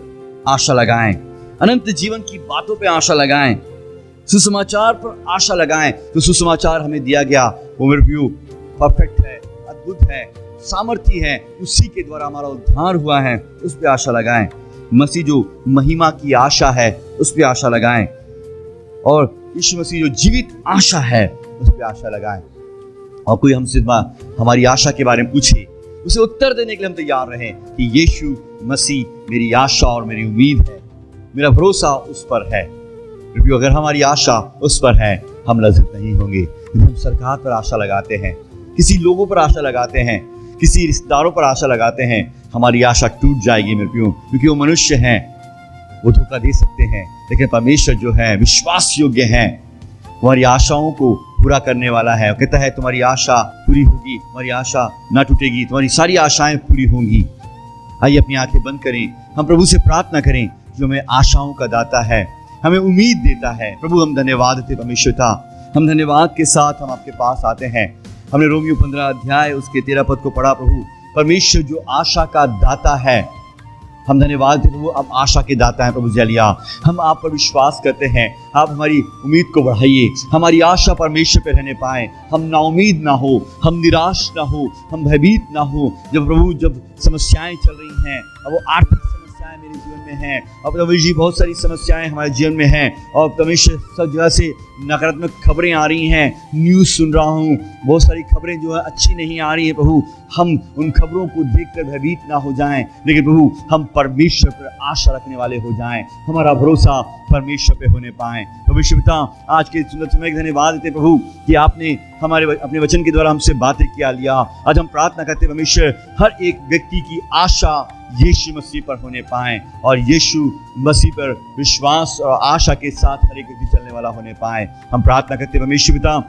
आशा लगाएं, अनंत जीवन की बातों पर आशा लगाएं, सुसमाचार पर आशा लगाएं। तो सुसमाचार हमें दिया गया वो मेरे प्रियो परफेक्ट है, अद्भुत है, सामर्थ्य है, उसी के द्वारा हमारा उद्धार हुआ है, उस पर आशा लगाएं। मसीह जो महिमा की आशा है उस पर आशा लगाएं, और यीशु मसीह जो जीवित आशा है उस पर आशा लगाएं। और कोई हमसे हमारी आशा के बारे में पूछे, उसे उत्तर देने के लिए हम तैयार रहें कि यीशु मसीह मेरी आशा और मेरी उम्मीद है, मेरा भरोसा उस पर है। अगर हमारी आशा उस पर है हम लज्जित नहीं होंगे। यदि हम सरकार पर आशा लगाते हैं, किसी लोगों पर आशा लगाते हैं, किसी रिश्तेदारों पर आशा लगाते हैं, हमारी आशा टूट जाएगी मेरे प्रियो, क्योंकि वो मनुष्य हैं, वो धोखा दे सकते हैं। लेकिन परमेश्वर जो है विश्वास योग्य है, हमारी आशाओं को पूरा करने वाला है। वो कहता है तुम्हारी आशा पूरी होगी, तुम्हारी आशा ना टूटेगी, तुम्हारी सारी आशाएं पूरी होंगी। आइए अपनी आंखें बंद करें, हम प्रभु से प्रार्थना करें जो हमें आशाओं का दाता है, हमें उम्मीद देता है। प्रभु हम धन्यवाद देते परमेश्वर था, हम धन्यवाद के साथ हम आपके पास आते हैं। हमने रोमियो 15 अध्याय उसके 13 पद को पढ़ा। प्रभु परमेश्वर जो आशा का दाता है, हम धन्यवाद देते प्रभु, आप आशा के दाता हैं। प्रभु जलिया हम आप पर विश्वास करते हैं, आप हमारी उम्मीद को बढ़ाइए, हमारी आशा परमेश्वर पर रहने पाए, हम नाउमीद ना हो, हम निराश ना हो, हम भयभीत ना हो। जब प्रभु जब समस्याएं चल रही हैं, अब वो आर्थिक मेरे जीवन में हैं, और प्रभु जी बहुत सारी समस्याएं हमारे जीवन में हैं, और परमेश्वर सब जगह से नकारात्मक खबरें आ रही हैं, न्यूज़ सुन रहा हूँ, बहुत सारी खबरें जो है अच्छी नहीं आ रही है प्रभु, हम उन खबरों को देखकर भयभीत ना हो जाएं, लेकिन प्रभु हम परमेश्वर पर आशा रखने वाले हो जाएं, हमारा भरोसा परमेश्वर पे होने पाए। परमेश्वर पिता, आज के सुंदर समय के धन्यवाद देते प्रभु कि आपने हमारे अपने वचन के द्वारा हमसे बातें किया लिया। आज हम प्रार्थना करते परमेश्वर हर एक व्यक्ति की आशा यीशु मसीह पर होने पाए और यीशु मसीह पर विश्वास और आशा के साथ हर एक व्यक्ति चलने वाला होने पाए। हम प्रार्थना करते परमेश्वर पिता,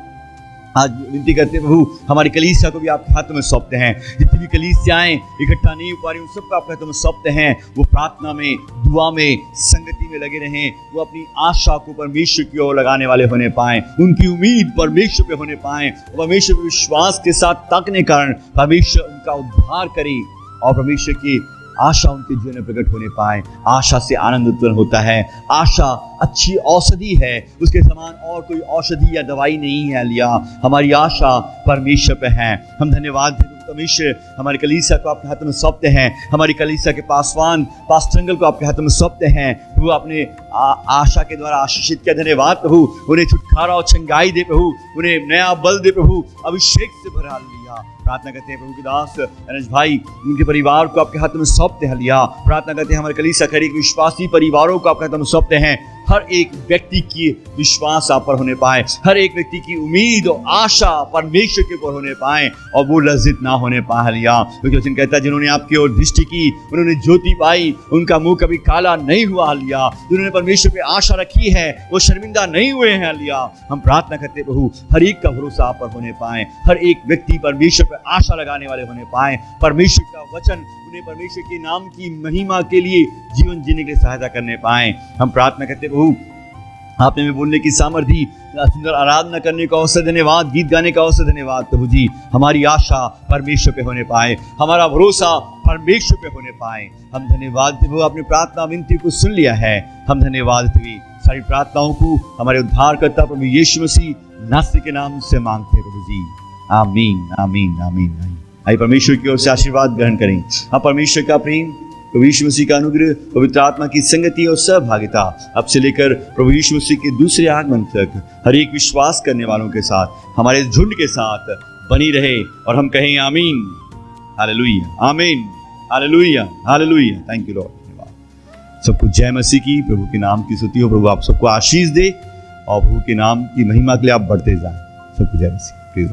आज विनती करते प्रभु हमारी कलीसिया को भी आपके हाथों में सौंपते हैं। जितनी भी कलीसियाएं इकट्ठा नहीं हो पा रही उन सबको आपके हाथों में सौंपते हैं। वो प्रार्थना में, दुआ में, संगति में लगे रहें, वो अपनी आशा को परमेश्वर की ओर लगाने वाले होने पाएं, उनकी उम्मीद परमेश्वर पे होने पाएं, परमेश्वर पे विश्वास के साथ ताकने कारण परमेश्वर उनका उद्धार करे और परमेश्वर की आशा उनके जीवन में प्रकट होने पाए। आशा से आनंद उत्पन्न होता है। आशा अच्छी औषधि है, उसके समान और कोई औषधि या दवाई नहीं है। लिया हमारी आशा परमेश्वर पे है। हम धन्यवाद देते परमेश्वर, हमारी कलीसिया को आपके हाथों में सौंपते हैं, हमारी कलीसिया के पासवान पास्टरंगल को आपके हाथों में सौंपते हैं। प्रभु अपने आशा के द्वारा आशीषित किया, धन्यवाद प्रभु, उन्हें छुटकारा और चंगाई दे प्रभु, उन्हें नया बल दे प्रभु, अभिषेक से भरा लिया। प्रार्थना करते हैं प्रभु के दास अनज भाई, उनके परिवार को आपके हाथों में सौंपते हैं। लिया प्रार्थना करते हैं हमारे कलीसिया खरी विश्वासी परिवारों को आपके हाथों में सौंपते हैं। हर एक व्यक्ति की विश्वास आप पर होने पाए, हर एक व्यक्ति की उम्मीद और आशा परमेश्वर के ऊपर होने पाए और वो लज्जित ना होने पाए। लिया क्योंकि वचन कहता है जिन्होंने आपकी ओर दृष्टि की उन्होंने ज्योति पाई, उनका मुंह कभी काला नहीं हुआ। लिया जिन्होंने परमेश्वर पे आशा रखी है वो शर्मिंदा नहीं हुए हैं। लिया हम प्रार्थना करते प्रभु हर एक का भरोसा आप पर होने पाए, हर एक व्यक्ति परमेश्वर पर आशा लगाने वाले होने पाए, परमेश्वर का वचन उन्हें परमेश्वर के नाम की महिमा के लिए जीवन जीने के लिए सहायता करने पाए। हम प्रार्थना करते प्रभु आपने में बोलने की सामर्थ्य, सुंदर आराधना करने का अवसर, धन्यवाद, गीत गाने का अवसर, धन्यवाद प्रभु जी। हमारी आशा परमेश्वर पे होने पाए, हमारा भरोसा परमेश्वर पे होने पाए। हम धन्यवाद प्रभु आपने प्रार्थना विनती को सुन लिया है। हम धन्यवाद देवी सारी प्रार्थनाओं को हमारे उद्धारकर्ता प्रभु यीशु मसीह नासरी के नाम से मांगते प्रभु जी, आमीन आमीन आमीन। आइए परमेश्वर की ओर से आशीर्वाद ग्रहण करें। हम परमेश्वर का प्रेम, प्रभु यीशु मसीह का अनुग्रह, पवित्र आत्मा की संगति और सहभागिता अब से लेकर प्रभु यीशु मसीह के दूसरे आगमन तक हर एक विश्वास करने वालों के साथ, हमारे झुंड के साथ बनी रहे और हम कहें आमीन, हालेलुया, आमीन, hallelujah, hallelujah. Thank you Lord. सबको जय मसीह की, प्रभु के नाम की स्तुति हो। प्रभु आप सबको आशीष दे और प्रभु के नाम की महिमा के लिए आप बढ़ते जाएं। सबको जय मसीह। प्लीज